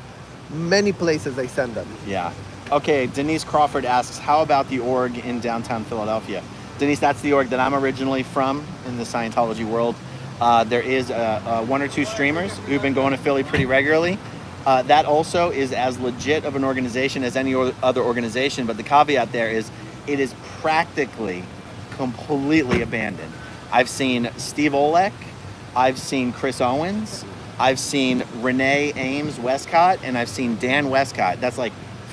many places they send them. Yeah. Okay, Denise Crawford asks, how about the org in downtown Philadelphia? Denise, that's the org that I'm originally from in the Scientology world. There is one or two streamers who've been going to Philly pretty regularly. That also is as legit of an organization as any other organization, but the caveat there is it is practically completely abandoned. I've seen Steve Olek, I've seen Chris Owens, I've seen Renee Ames Westcott, and I've seen Dan Westcott. That's like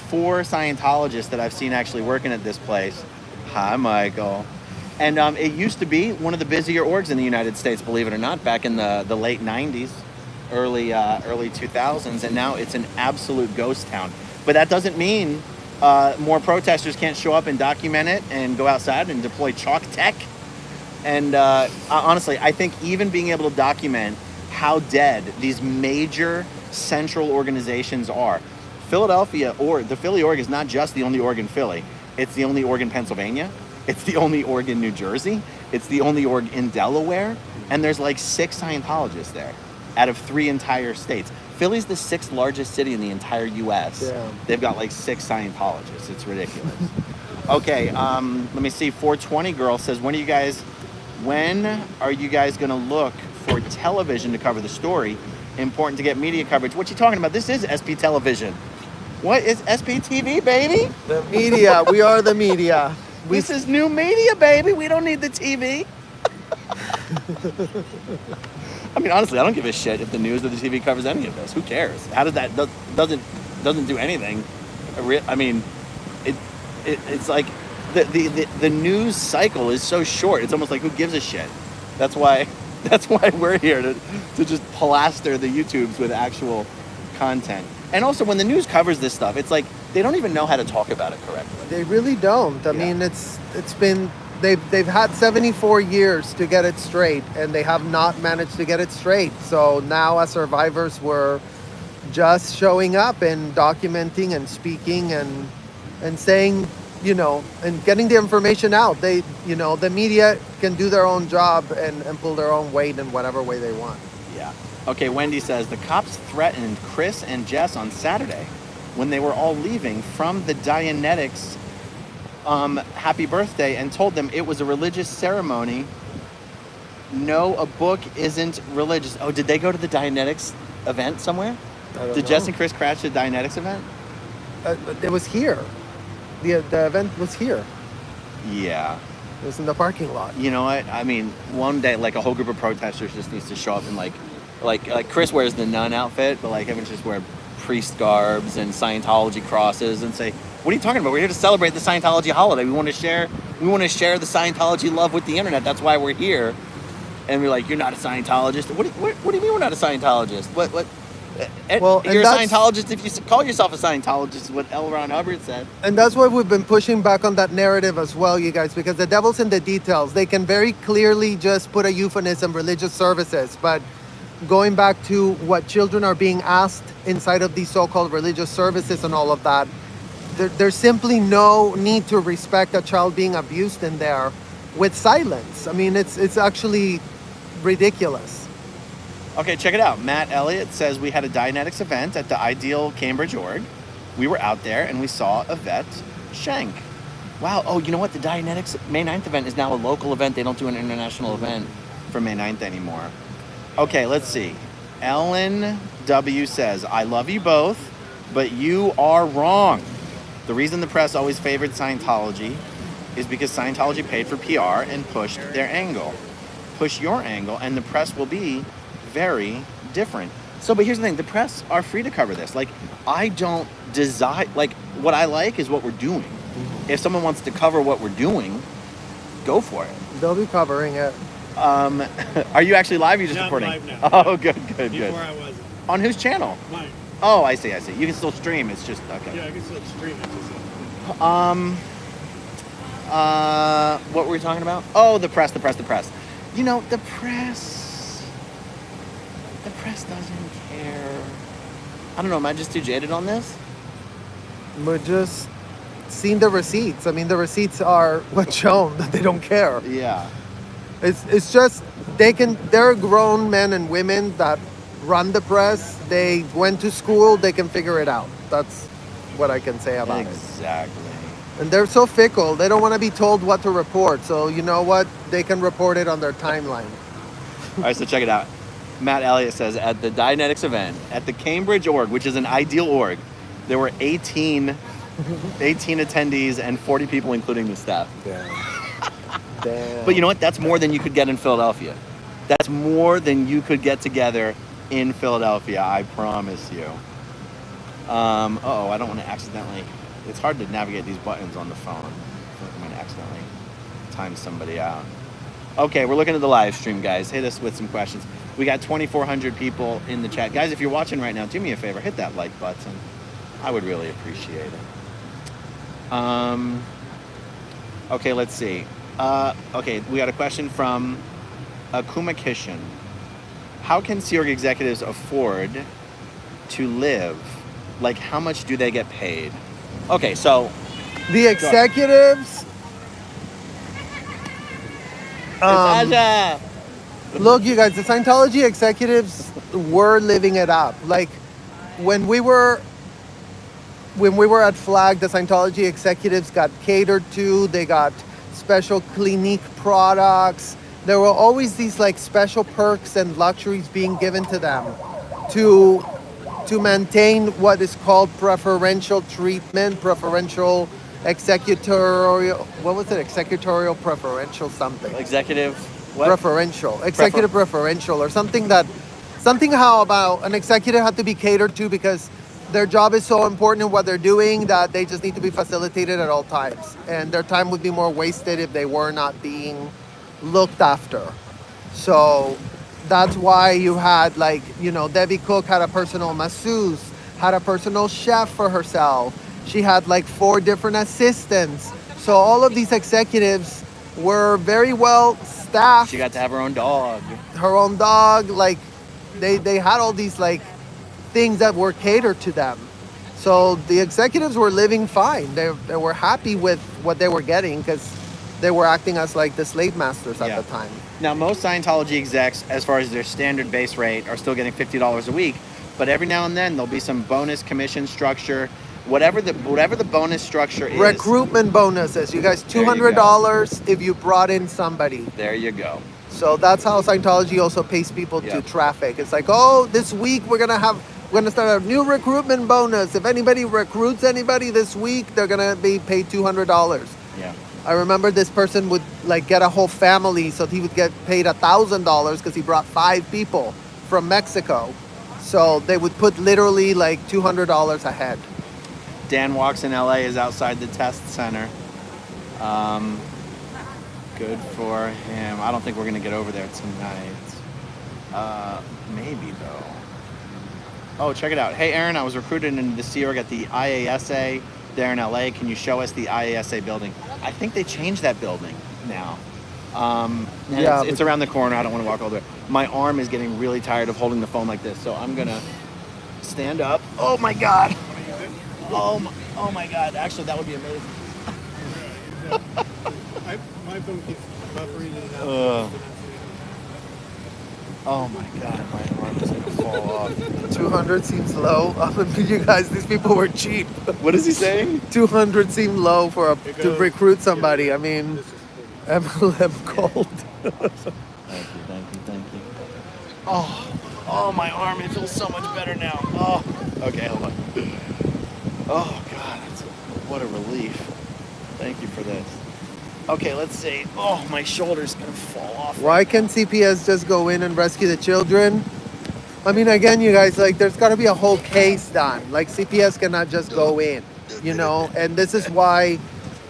4 Scientologists that I've seen actually working at this place. Hi, Michael. And it used to be one of the busier orgs in the United States, believe it or not, back in the late 90s, early 2000s, and now it's an absolute ghost town. But that doesn't mean more protesters can't show up and document it and go outside and deploy chalk tech. And honestly, I think even being able to document how dead these major central organizations are. Philadelphia, or the Philly org, is not just the only org in Philly. It's the only org in Pennsylvania. It's the only org in New Jersey. It's the only org in Delaware. And there's like 6 Scientologists there out of 3 entire states. Philly's the 6th largest city in the entire U.S. Yeah. They've got like 6 Scientologists. It's ridiculous. Okay, let me see. 420 Girl says, when are you guys going to look for television to cover the story? Important to get media coverage. What you talking about? This is SP Television. What is SP TV, baby? The media. We are the media. This is new media, baby. We don't need the TV. I mean, honestly, I don't give a shit if the news or the TV covers any of this. Who cares? How does that doesn't do anything? I mean, it's like the news cycle is so short. It's almost like, who gives a shit? That's why we're here to just plaster the YouTubes with actual content. And also, when the news covers this stuff, it's like they don't even know how to talk about it correctly. They really don't. I mean, it's been they've had 74 years to get it straight, and they have not managed to get it straight. So now, as survivors, we're just showing up and documenting and speaking and saying, and getting the information out. They, the media can do their own job and pull their own weight in whatever way they want. Yeah. Okay, Wendy says, the cops threatened Chris and Jess on Saturday when they were all leaving from the Dianetics happy birthday and told them it was a religious ceremony. No, a book isn't religious. Oh, did they go to the Dianetics event somewhere? Did Jess and Chris crash the Dianetics event? It was here. The event was here. Yeah. It was in the parking lot. You know what? I mean, one day, like, a whole group of protesters just needs to show up and like Chris wears the nun outfit, but like everyone just wear priest garbs and Scientology crosses and say, "What are you talking about? We're here to celebrate the Scientology holiday. We want to share the Scientology love with the internet. That's why we're here." And we're like, "You're not a Scientologist. What do you mean we're not a Scientologist? What? Well, you're a Scientologist if you call yourself a Scientologist," is what L. Ron Hubbard said. And that's why we've been pushing back on that narrative as well, you guys, because the devil's in the details. They can very clearly just put a euphemism, religious services, but going back to what children are being asked inside of these so-called religious services and all of that, there's simply no need to respect a child being abused in there with silence. I mean, it's actually ridiculous. Okay, check it out. Matt Elliott says, we had a Dianetics event at the Ideal Cambridge org. We were out there and we saw Yvette Schenk. Wow. Oh, you know what? The Dianetics May 9th event is now a local event. They don't do an international event for May 9th anymore. Okay, let's see. Ellen W. says, I love you both, but you are wrong. The reason the press always favored Scientology is because Scientology paid for PR and pushed their angle. Push your angle and the press will be very different. So, but here's the thing, the press are free to cover this. Like, I don't desire, like, what I like is what we're doing. If someone wants to cover what we're doing, go for it. They'll be covering it. Are you actually live? Or you just Yeah, I'm recording? live now. Oh, good, good, good. Before I wasn't. On whose channel? Mine. Oh, I see, I see. You can still stream. It's just okay. Yeah, I can still stream it. What were we talking about? Oh, the press. You know, the press doesn't care. I don't know. Am I just too jaded on this? We're just seeing the receipts. I mean, the receipts are what's shown that they don't care. Yeah. It's just they're grown men and women that run the press. They went to school. They can figure it out. That's what I can say about it. Exactly. And they're so fickle. They don't want to be told what to report. So you know what? They can report it on their timeline. All right, so check it out. Matt Elliott says, at the Dianetics event, at the Cambridge org, which is an ideal org, there were 18 attendees and 40 people, including the staff. Damn. But you know what? That's more than you could get in Philadelphia. That's more than you could get together in Philadelphia, I promise you. Uh-oh, I don't want to accidentally... It's hard to navigate these buttons on the phone. I feel like I'm going to accidentally time somebody out. Okay, we're looking at the live stream, guys. Hit us with some questions. We got 2,400 people in the chat. Guys, if you're watching right now, do me a favor. Hit that like button. I would really appreciate it. Okay, let's see. Okay, we got a question from Akuma Kishin. How can Sea Org executives afford to live? Like, how much do they get paid? Okay, so... The executives... Natasha! Look, you guys, the Scientology executives were living it up. Like, when we were at Flag, the Scientology executives got catered to. They got special Clinique products. There were always these like special perks and luxuries being given to them to maintain what is called preferential treatment, preferential executorial. What was it? Executorial preferential something. Executive... What? Preferential, executive preferential, or something how about an executive had to be catered to because their job is so important in what they're doing that they just need to be facilitated at all times, and their time would be more wasted if they were not being looked after. So that's why you had like, you know, Debbie Cook had a personal masseuse, had a personal chef for herself. She had like 4 different assistants. So all of these executives were very well staffed. She got to have her own dog. Her own dog, like they had all these like things that were catered to them. So the executives were living fine. They were happy with what they were getting because they were acting as like the slave masters at the time. Now, most Scientology execs, as far as their standard base rate, are still getting $50 a week. But every now and then, there'll be some bonus commission structure. Whatever the bonus structure is. Recruitment bonuses. You guys, $200 if you brought in somebody. There you go. So that's how Scientology also pays people to traffic. It's like, oh, this week we're gonna start a new recruitment bonus. If anybody recruits anybody this week, they're gonna be paid $200. Yeah. I remember this person would like get a whole family, so he would get paid $1,000 because he brought 5 people from Mexico. So they would put literally like $200 a head. Dan Walks in LA is outside the test center. Good for him. I don't think we're gonna get over there tonight. Maybe though. Oh, check it out. Hey Aaron, I was recruited into the Sea Org at the IASA there in LA. Can you show us the IASA building? I think they changed that building now. It's around the corner. I don't want to walk all the way. My arm is getting really tired of holding the phone like this, so I'm gonna stand up. Oh my God. Oh my God! Actually, that would be amazing. My phone keeps buffering and out. Oh my God! My arm is gonna fall off. 200 seems low. You guys, these people were cheap. What is he saying? 200 seemed low to recruit somebody. I mean, MLM Gold. Thank you. Oh, my arm! It feels so much better now. Oh, okay, hold on. Oh God, what a relief. Thank you for this. Okay, let's see. Oh, my shoulder's gonna fall off. Why can't CPS just go in and rescue the children? I mean, again, you guys, like, there's got to be a whole case done. Like, CPS cannot just go in, you know? And this is why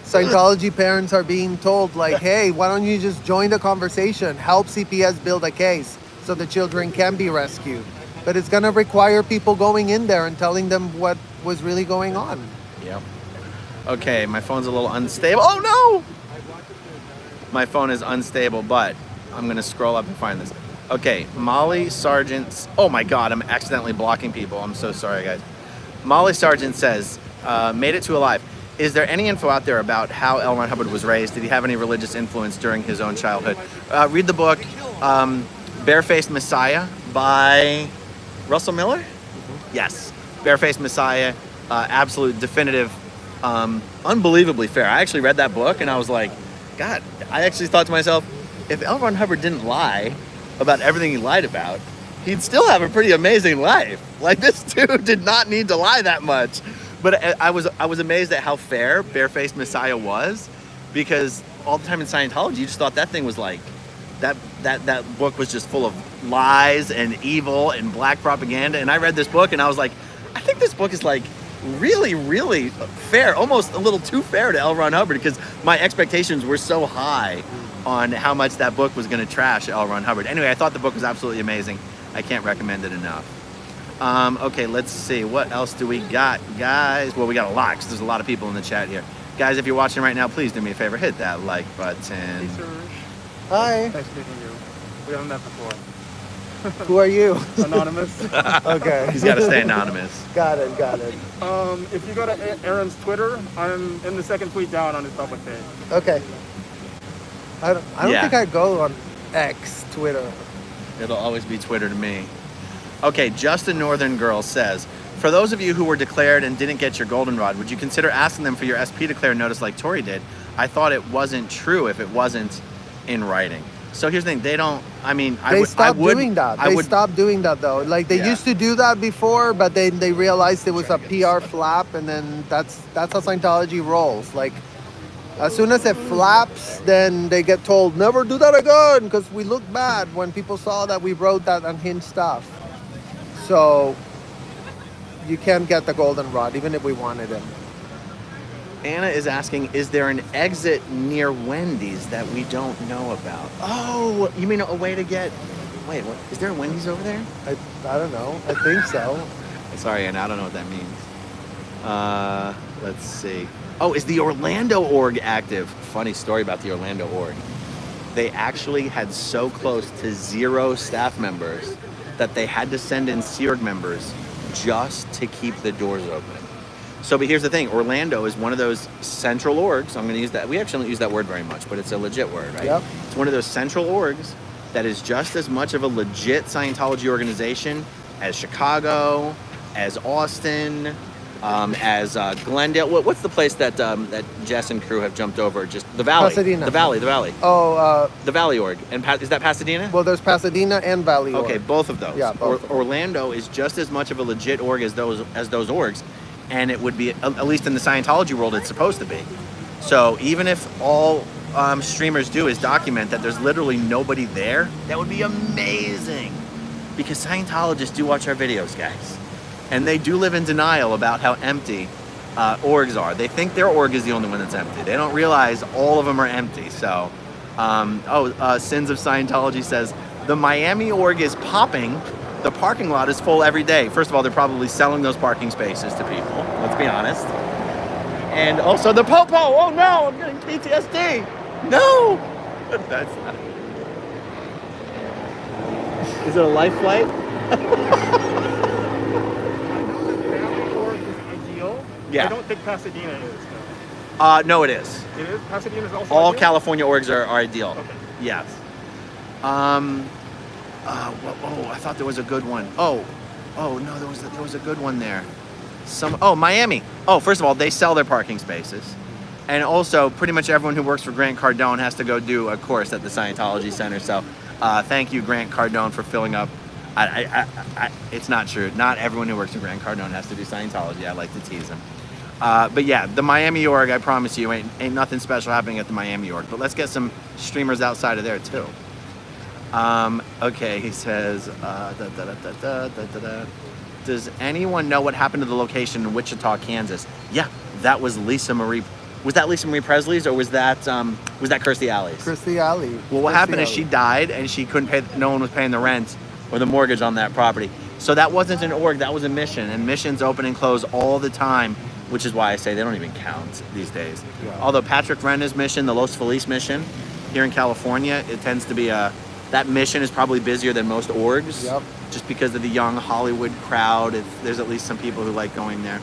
Scientology parents are being told, like, hey, why don't you just join the conversation? Help CPS build a case so the children can be rescued. But it's going to require people going in there and telling them what was really going on. Yep. Okay, my phone's a little unstable. Oh no! My phone is unstable, but I'm gonna scroll up and find this. Okay, Molly Sargent. Oh my God, I'm accidentally blocking people. I'm so sorry, guys. Molly Sargent says, made it to alive. Is there any info out there about how L. Ron Hubbard was raised? Did he have any religious influence during his own childhood? Read the book, Barefaced Messiah by Russell Miller? Yes, Barefaced Messiah, absolute definitive, unbelievably fair. I actually read that book and I was like, God, I actually thought to myself, if L. Ron Hubbard didn't lie about everything he lied about, he'd still have a pretty amazing life. Like, this dude did not need to lie that much. But I was amazed at how fair Barefaced Messiah was, because all the time in Scientology, you just thought that thing was like, that book was just full of lies and evil and black propaganda. And I read this book and I was like, I think this book is like really, really fair, almost a little too fair to L. Ron Hubbard, because my expectations were so high on how much that book was going to trash L. Ron Hubbard. Anyway, I thought the book was absolutely amazing. I can't recommend it enough. Okay, let's see. What else do we got, guys? Well, we got a lot, because there's a lot of people in the chat here. Guys, if you're watching right now, please do me a favor. Hit that like button. Hi. Nice meeting you. We haven't met before. Who are you? Anonymous. Okay. He's got to stay anonymous. Got it. If you go to Aaron's Twitter, I'm in the second tweet down on his public page. Okay. I don't Yeah. think I go on X, Twitter. It'll always be Twitter to me. Okay, Just a Northern Girl says, for those of you who were declared and didn't get your goldenrod, would you consider asking them for your SP declare notice like Tori did? I thought it wasn't true if it wasn't in writing. So here's the thing, they don't, I mean, They stopped doing that. They stopped doing that though. Like they Yeah. used to do that before, but then they realized it was a PR flap, and then that's how Scientology rolls. Like as soon as it flaps, then they get told never do that again, because we look bad when people saw that we wrote that unhinged stuff. So you can't get the goldenrod even if we wanted it. Anna is asking, is there an exit near Wendy's that we don't know about? Oh, you mean a way to get, wait, what? Is there a Wendy's over there? I don't know. I think so. Sorry, Anna, I don't know what that means. Let's see. Oh, is the Orlando org active? Funny story about the Orlando org. They actually had so close to 0 staff members that they had to send in Sea Org members just to keep the doors open. So, but here's the thing, Orlando is one of those central orgs. I'm going to use that. We actually don't use that word very much, but it's a legit word, right? Yep. It's one of those central orgs that is just as much of a legit Scientology organization as Chicago, as Austin, as Glendale. What's the place that that Jess and crew have jumped over? Just the Valley. Pasadena. The Valley. Oh, The Valley org. And is that Pasadena? well, there's Pasadena and Valley. Okay, Org. both of those. Yeah, both of them. Orlando is just as much of a legit org as those orgs, and it would be, at least in the Scientology world, it's supposed to be. So even if all streamers do is document that there's literally nobody there, that would be amazing, because Scientologists do watch our videos, guys, and they do live in denial about how empty orgs are. They think their org is the only one that's empty. They don't realize all of them are empty. So, Sins of Scientology says, the Miami org is popping. The parking lot is full every day. First of all, they're probably selling those parking spaces to people. Let's be honest. And also the Popo. Oh no, I'm getting PTSD. No. That's not. Is it a life flight? Valley org is ideal. Yeah. I don't think Pasadena is, though. No, it is. It is? Pasadena is also All ideal? California orgs are ideal. Okay. Yes. I thought there was a good one. Oh no, there was a good one there. Miami. Oh, first of all, they sell their parking spaces, and also pretty much everyone who works for Grant Cardone has to go do a course at the Scientology Center. So, thank you, Grant Cardone, for filling up. It's not true. Not everyone who works for Grant Cardone has to do Scientology. I like to tease him. But yeah, the Miami org, I promise you, ain't nothing special happening at the Miami org. But let's get some streamers outside of there too. Okay, he says, does anyone know what happened to the location in Wichita, Kansas? Yeah, that was Lisa Marie Was that Lisa Marie Presley's, or was that Kirstie Alley's? Kirstie Alley. Well, what Kirstie happened is Alley. she died and she couldn't pay. No one was paying the rent or the mortgage on that property. So that wasn't an org. That was a mission, and missions open and close all the time, which is why I say they don't even count these days. Yeah. Although Patrick Renna's mission, the Los Feliz mission, here in California, it tends to be that mission is probably busier than most orgs. Yep. Just because of the young Hollywood crowd. There's at least some people who like going there.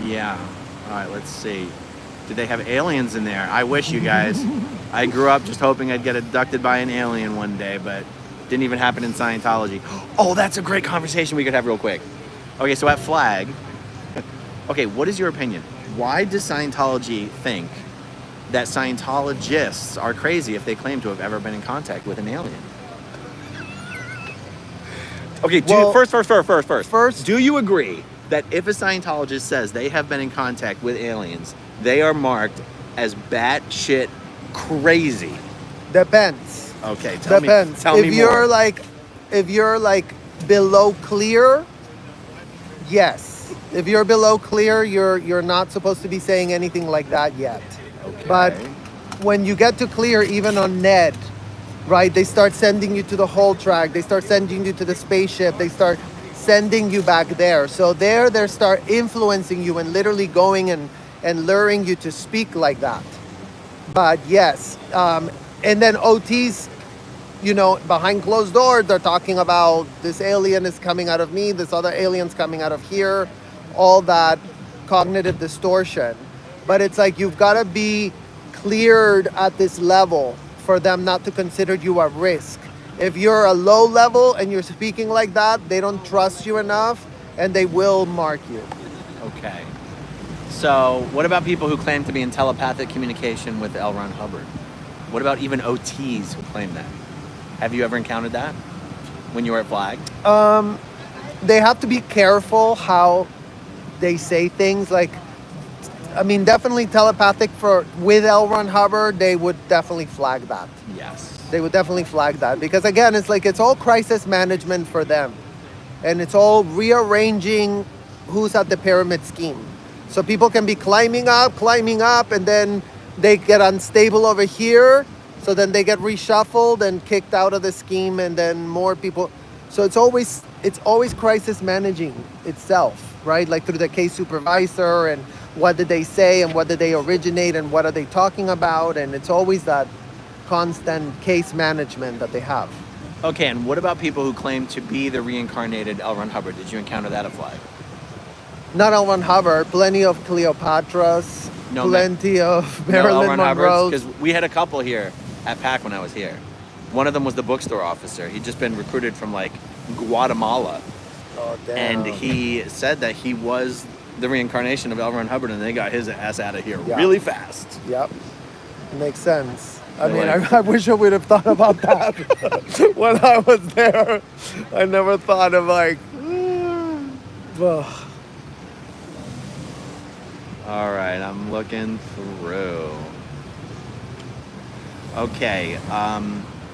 Yeah. All right, let's see. Did they have aliens in there? I wish, you guys. I grew up just hoping I'd get abducted by an alien one day, but didn't even happen in Scientology. Oh, that's a great conversation we could have real quick. Okay, so at Flag, okay, what is your opinion? Why does Scientology think that Scientologists are crazy if they claim to have ever been in contact with an alien? Okay, Well, first. Do you agree that if a Scientologist says they have been in contact with aliens, they are marked as batshit crazy? Depends. Okay, tell Depends. me If you're more. if you're like below clear, yes. If you're below clear, you're not supposed to be saying anything like that yet. Okay. But when you get to clear, even on Ned, right? They start sending you to the whole track. They start sending you to the spaceship. They start sending you back there. So they start influencing you and literally going and luring you to speak like that. But yes, and then OTs, behind closed doors, they're talking about this alien is coming out of me, this other alien's coming out of here, all that cognitive distortion. But it's like you've got to be cleared at this level for them not to consider you a risk. If you're a low level and you're speaking like that, they don't trust you enough and they will mark you. Okay. So, what about people who claim to be in telepathic communication with L. Ron Hubbard? What about even OTs who claim that? Have you ever encountered that when you were at Flag? They have to be careful how they say things. Definitely telepathic with L. Ron Hubbard, they would definitely flag that. Yes. They would definitely flag that because again, it's all crisis management for them, and it's all rearranging who's at the pyramid scheme. So people can be climbing up, and then they get unstable over here. So then they get reshuffled and kicked out of the scheme, and then more people. So it's always crisis managing itself, right? Like through the case supervisor and what did they say and what did they originate and what are they talking about, and it's always that constant case management that they have. Okay, and what about people who claim to be the reincarnated L. Ron Hubbard? Did you encounter that at Flag? Not L. Ron Hubbard, plenty of Cleopatras, plenty of Marilyn Monroe's. Because we had a couple here at PAC when I was here. One of them was the bookstore officer. He'd just been recruited from Guatemala. Oh, damn. And he said that he was the reincarnation of L. Ron Hubbard, and they got his ass out of here Yeah. really fast. Yep, makes sense. I They're mean, like- I wish I would have thought about that when I was there. I never thought of ugh. All right, I'm looking through. Okay,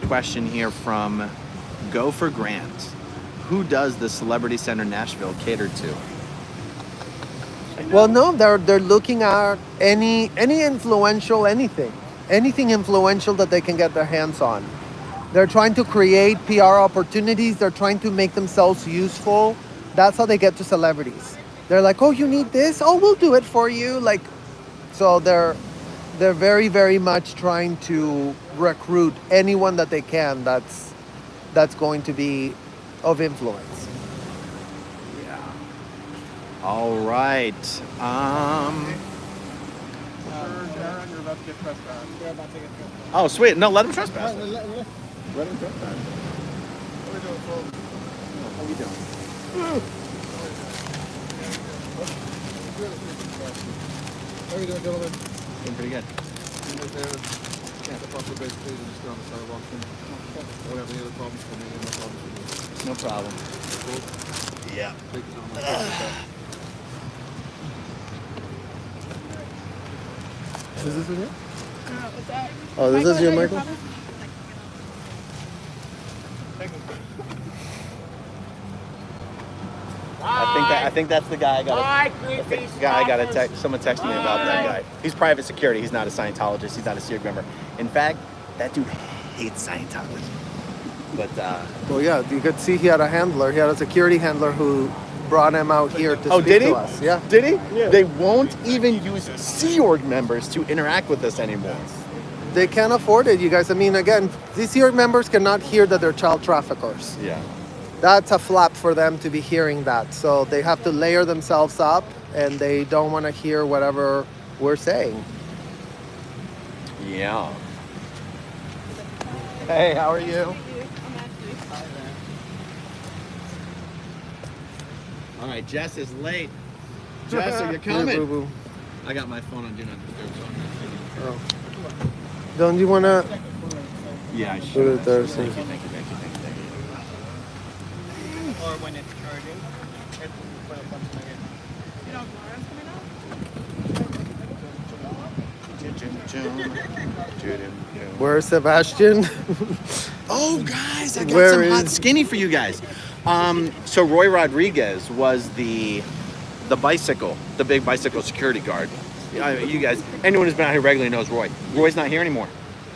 question here from Go for Grant. Who does the Celebrity Center Nashville cater to? Well, no, they're looking at any influential anything influential that they can get their hands on. They're trying to create PR opportunities. They're trying to make themselves useful. That's how they get to celebrities. They're like, oh, you need this? Oh, we'll do it for you. So they're very, very much trying to recruit anyone that they can that's going to be of influence. Yeah. All right. You're about to get trespassed. You're about to get trespassed. Oh, sweet. No, let him trespass. Let him trespass. What are we doing, folks? What are you doing? How are you doing, gentlemen? Doing pretty good. Right there. Step off the base, please, and just get on the sidewalk. Don't have any other problems for me, no problems for you. No problem. Cool. Yeah. Take it on my face. Is this you? What's that? Oh, this is you, your Michael? father? I think I think that's the guy I got a text. Someone texted me about that guy. He's private security. He's not a Scientologist. He's not a SEERG member. In fact, that dude hates Scientology. But Well, yeah, you could see he had a handler. He had a security handler who brought him out here to speak did he? to us. Yeah. Did he? Yeah. They won't even use Sea Org members to interact with us anymore. They can't afford it, you guys. I mean, again, these here members cannot hear that they're child traffickers. Yeah. That's a flap for them to be hearing that. So they have to layer themselves up, and they don't want to hear whatever we're saying. Yeah. Hey, how are you? All right, Jess is late. Jess, are you coming? Yeah, boo-boo. I got my phone on Do Not Disturb, so I'm not taking it. Oh. Don't you want to Yeah, I put should. it there? Thank So. you, thank you, thank you, thank you, thank you. Or when it's charging, it will put up on something. You know, Laura's coming out? Where's Sebastian? Oh, guys, I got Where some hot is- skinny for you guys. So Roy Rodriguez was the bicycle, the big bicycle security guard. You guys, anyone who's been out here regularly knows Roy. Roy's not here anymore.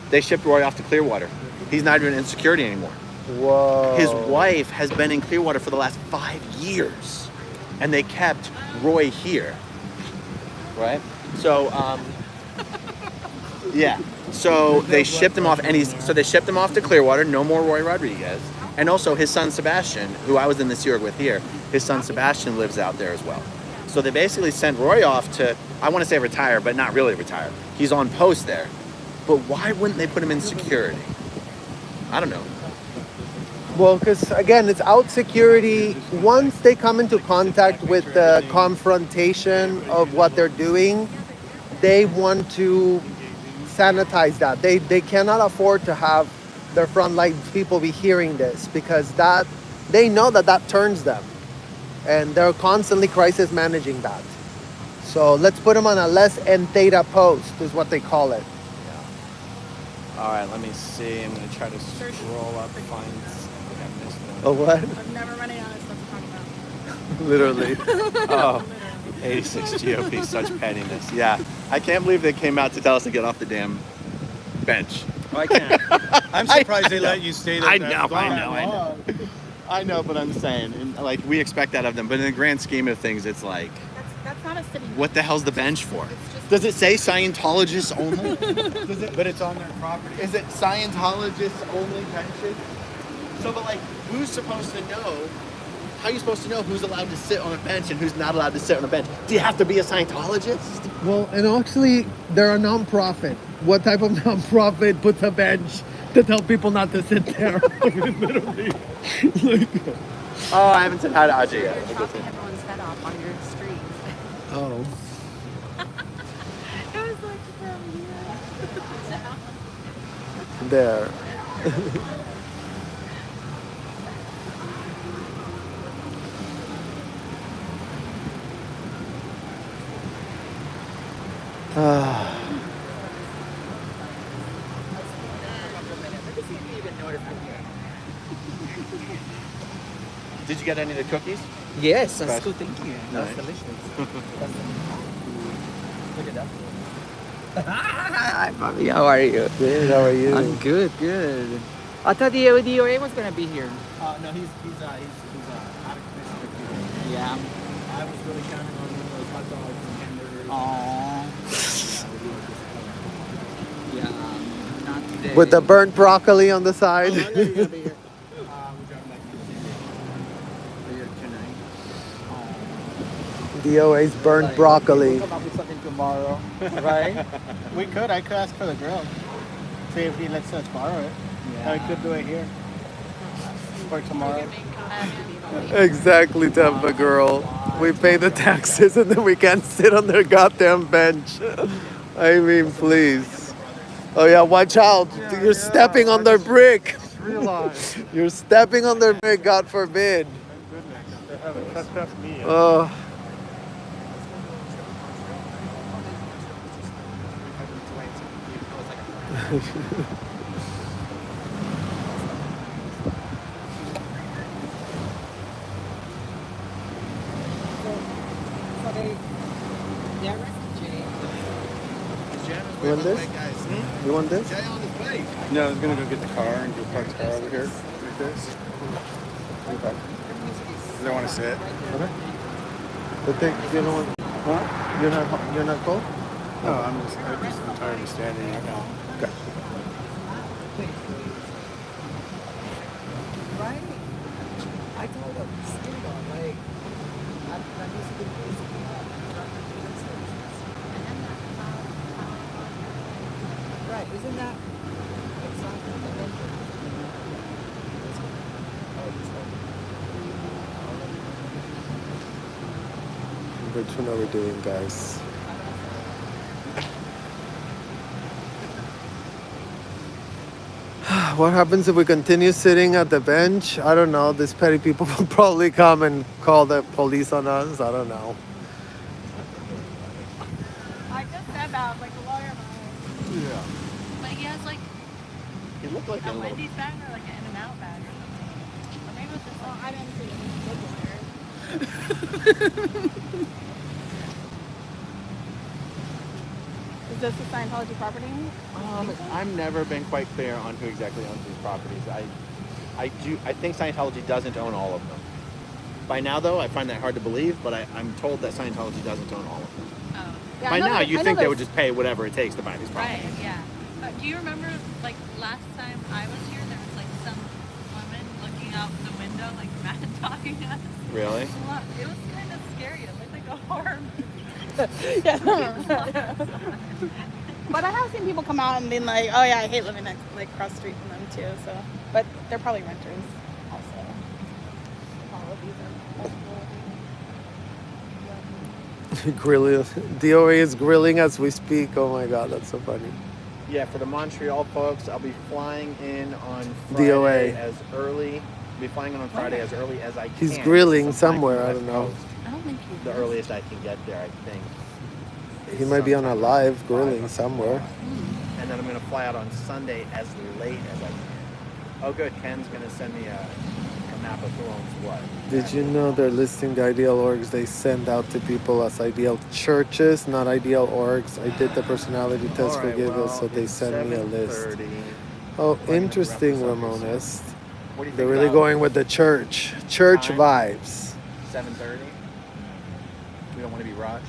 They shipped Roy off to Clearwater. He's not even in security anymore. Whoa. His wife has been in Clearwater for the last 5 years, and they kept Roy here. Right? So, yeah. So they shipped him off, and they shipped him off to Clearwater. No more Roy Rodriguez, and also his son Sebastian, who I was in the Sea Org with here. His son Sebastian lives out there as well. So they basically sent Roy off to, I want to say retire, but not really retire. He's on post there. But why wouldn't they put him in security? I don't know. Well, because again, it's out security. Once they come into contact with the confrontation of what they're doing, they want to sanitize that. They cannot afford to have their frontline people be hearing this, because that they know that turns them, and they're constantly crisis managing that. So let's put them on a less end data post, is what they call it. All right, let me see. I'm going to try to scroll up and find. I think I missed one. Oh, what? I'm never running out of stuff to talk about. Literally. Oh, 86 GOP, such pettiness. Yeah, I can't believe they came out to tell us to get off the damn bench. I can't. I'm surprised they let you stay there. I that know, I long. know, I know. I know, but I'm saying, and, like, we expect that of them. But in the grand scheme of things, it's like, That's not a city. what the hell's the bench for? It's just Does it say Scientologists only? But it's on their property. Is it Scientologists only benches? So, but like, who's supposed to know? How are you supposed to know who's allowed to sit on a bench and who's not allowed to sit on a bench? Do you have to be a Scientologist? Well, and actually, they're a non-profit. What type of non-profit puts a bench to tell people not to sit there? Literally. Like, Oh, I haven't said hi to Ajay yet. You're chopping everyone's head off on your street. oh. It was like from here. There. Did you get any of the cookies? Yes, Right. that's good. Thank you. That's Nice. delicious. Look at that. Hi, Bobby. How are you? Good, how are you? I'm good, good. I thought the DOA was gonna be here. No, he's out of commission. Yeah. I was really counting on those hot dogs and hamburgers. Yeah. Not today. With the burnt broccoli on the side. I know you're gonna be here. We're driving back Here tonight. DOA's burnt Like, broccoli. We'll come up with something tomorrow, right? We could. I could ask for the grill. See if he lets us borrow it. Yeah. I could do it here. For tomorrow. Exactly, Tampa girl. We pay the taxes and then we can't sit on their goddamn bench. I mean, please. Oh yeah, watch out. You're stepping on their brick. Realize. You're stepping on their brick, God forbid. They haven't cut up me. Oh. You want this? You want this? Jay on his way. No, I was gonna go get the car and go park the car over here like this. Okay. Cause I want to sit. Okay. But you know what? Huh? You're not cold? No, I'm tired of standing right now. Okay. Right? I told him, stand on, like, that needs to be right, isn't that exactly the mention? Which one are we doing, guys? What happens if we continue sitting at the bench? I don't know. These petty people will probably come and call the police on us. I don't know. I just said that, like a lawyer man. Yeah. But he has like He looked like a Wendy's bag or like an In-N-Out bag or something. Or maybe it's just Oh, I didn't see it. Is this a Scientology property? I've never been quite clear on who exactly owns these properties. I think Scientology doesn't own all of them. By now, though, I find that hard to believe, but I'm told that Scientology doesn't own all of them. Oh. Yeah, By now, you think they would there's- just pay whatever it takes to buy these properties. Right, yeah. Do you remember, like, last time I was here, there was, like, some woman looking out the window, like, mad talking us? Really? It was kind of scary. It looked like a horror movie. Yeah. But I have seen people come out and being like, "Oh yeah, I hate living next, like across the street from them too." So, but they're probably renters also. All of these are Grilling. DOA is grilling as we speak. Oh my God, that's so funny. Yeah, for the Montreal folks, I'll be flying in on Friday DOA. as early. I'll be flying in on Friday as early as I can. He's grilling sometime somewhere, on I the don't West know. Coast. I don't think The earliest I can get there, I think. He might be on a live grilling somewhere. And then I'm going to fly out on Sunday as late as I can. Oh, good. Ken's going to send me a map of who owns what. Did you know they're listing the ideal orgs they send out to people as ideal churches, not ideal orgs? I did the personality test All for right, Giggles, well, so they it's send me a list. 7:30. Oh, interesting, Ramones. What do you They're think really about going with the church Time? vibes. 7:30? We don't want to be rushed.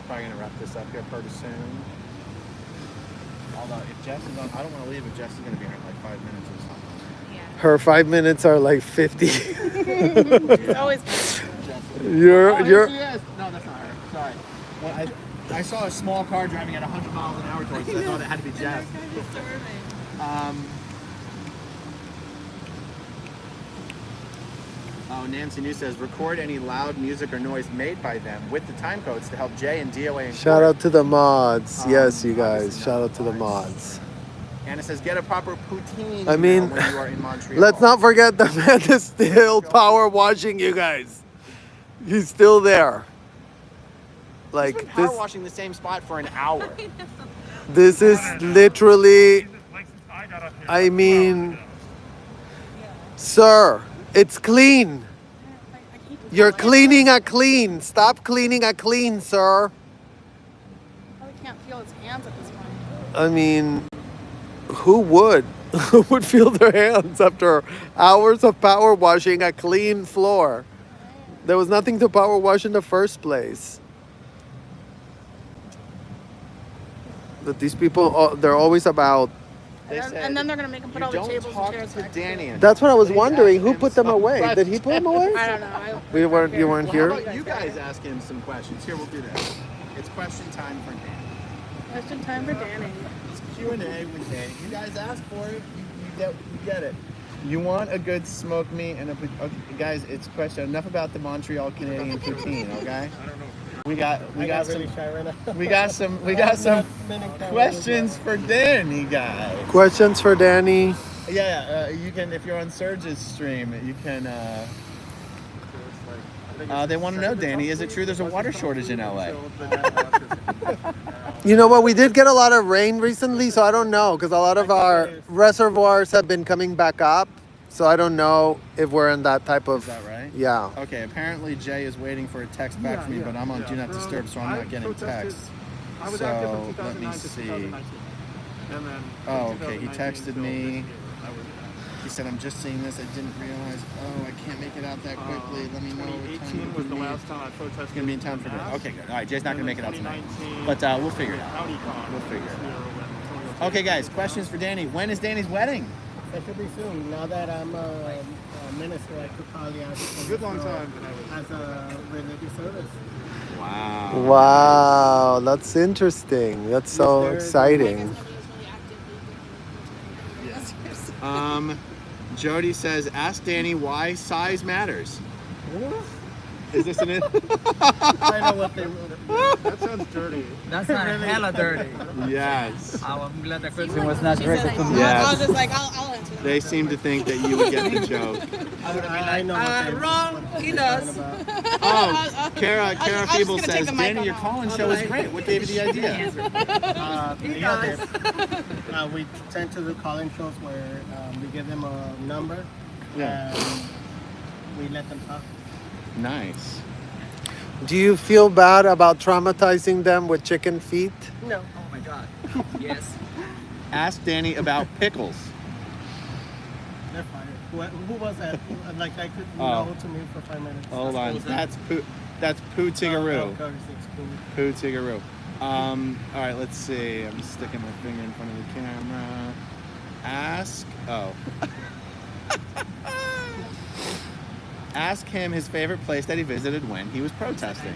Probably going to wrap this up here pretty soon. Although, if Jess is on, I don't want to leave if Jess is going to be here in like 5 minutes or something. Yeah. Her 5 minutes are like 50. It's always. you're She is. No, that's not her. Sorry. Well, I saw a small car driving at 100 miles an hour towards us. I thought it had to be Jess. Oh, Nancy New says, record any loud music or noise made by them with the time codes to help Jay and DOA. in Shout court." out to the mods. Yes, you guys. obviously Shout not out to the mods. mods. Anna says, get a proper poutine. I mean, when you are in Montreal. Let's not forget the man is still power washing you guys. He's still there. He's Like been power this. washing the same spot for an hour. This is literally. I mean, sir, it's clean. You're cleaning a clean. Stop cleaning a clean, sir. Probably can't feel his hands at this point. I mean, who would? Who would feel their hands after hours of power washing a clean floor? There was nothing to power wash in the first place. But these people, they're always about. And then they're gonna make him put all the tables and chairs to back. Danny. That's what I was Please wondering. ask Who him put them some away? Did he put them away? I don't know. You weren't Well, how here? about you guys ask him some questions? Here, we'll do this. It's question time for Danny. Question time for Danny. It's Q&A with Danny. You guys ask for it. You get it. You want a good smoked meat and okay, guys, it's question. Enough about the Montreal Canadian poutine, okay? I don't know. We got some shy right now. we got some questions for Danny, guys. Questions for Danny. Yeah, you can if you're on Surge's stream, you can. They want to know, Danny, is it true there's a water shortage in LA? You know what? We did get a lot of rain recently, so I don't know because a lot of our reservoirs have been coming back up. So I don't know if we're in that type of. Is that right? Yeah. Okay, apparently Jay is waiting for a text back from me, but I'm on Do Not Disturb, so I'm not getting texts. I was So, active from let me 2009 to see. 2019. And then Oh, from okay, he 2019 texted till me. this year, I was He said, I'm just seeing this. I didn't realize. Oh, I can't make it out that quickly. Let me know what time 2018 you was can the meet. last time I protested. He's going to be in town for mass. dinner. Okay, good. All right, Jay's not going to And make it out tonight. 2019, But we'll figure it out. County Con We'll figure this it year out. when Antonio Okay, guys, Tate questions for Danny. When is Danny's wedding? That should be soon. Now that I'm a minister, I could probably ask a good long time that I was. as a religious service. Wow. Wow, that's interesting. That's so Yes, exciting. Jody says, ask Danny why size matters. Is this an... I know what they wrote. That sounds dirty. That's not hella dirty. Yes. I'm glad the question was not directed to me. Yes. I was just like, I'll answer that. They seem to think that you would get the joke. I know what they Wrong, he does. Oh, Kara I was just Feeble gonna take says, the mic Danny, off your now. call-in show is great. What gave you the idea? We tend to do call-in shows where we give them a number Yeah. and we let them talk. Nice. Do you feel bad about traumatizing them with chicken feet? No. Oh my god. Yes. Ask Danny about pickles. They're fired. Who was that? Like I could Oh. know to me for 5 minutes. Hold on. That's Pooh Tigaroo. Pooh Tigaroo. All right, let's see. I'm sticking my finger in front of the camera. Ask. Oh. Ask him his favorite place that he visited when he was protesting.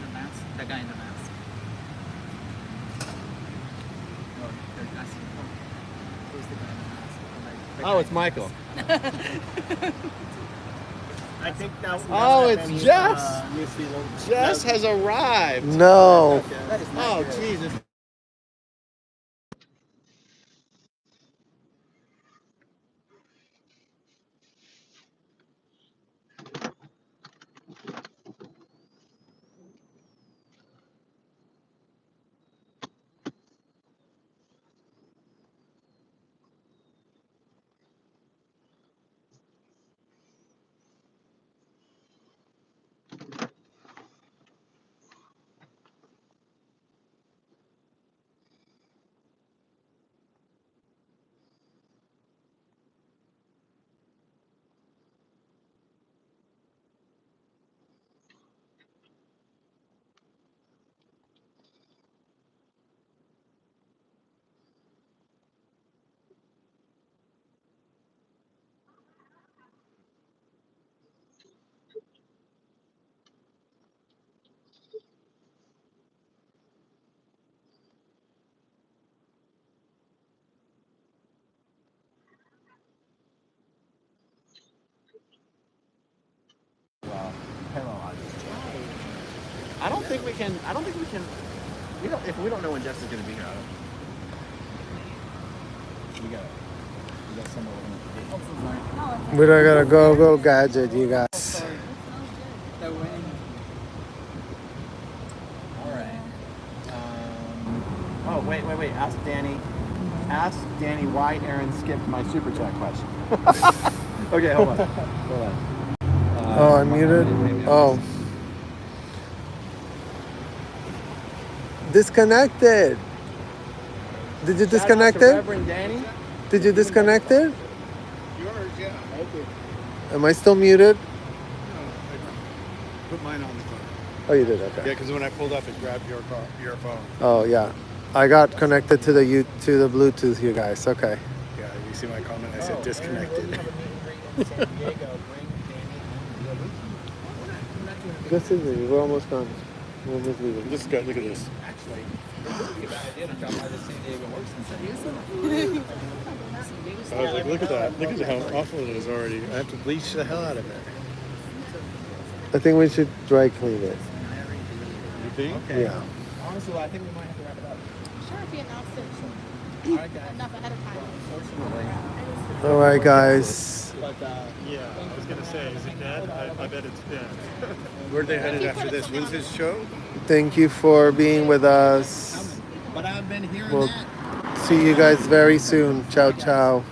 The guy in the mask. No, they're asking, who's the guy in the mask? Like, Oh, it's Michael. I think that. Oh, it's Jess. New Zealand. Jess has arrived. No. That is not Oh, good. Jesus. I don't think we can. We don't. If we don't know when Jess is going to be here, I don't. We got somewhere. We don't gotta go gadget, you guys. The wing. Alright. Oh, wait. Ask Danny why Aaron skipped my super chat question. Okay, hold on. Oh, I'm muted. Oh. Disconnected. Did you disconnect it? Reverend Danny. Did you disconnect it? Yours, yeah. Thank you. Am I still muted? Put mine on the phone. Oh, you did. Yeah, Okay. because when I pulled up, it grabbed your phone. Oh, yeah. I got connected to the Bluetooth, you guys. Okay. Yeah, you see my comment? I said disconnected. This is it. We're almost done. We're almost leaving. Just go, look at this. I was like, look at that. Look at how awful it is already. I have to bleach the hell out of it. I think we should dry clean it. You think? Okay. Yeah. Honestly, I think we might have to wrap it up. Sure, if you announced it enough ahead of time. All right, guys. But, yeah, I was going to say, is it dead? I bet it's dead. Where are they headed after this? When's his show? Thank you for being with us. But I've been hearing We'll that. see you guys very soon. Ciao, ciao.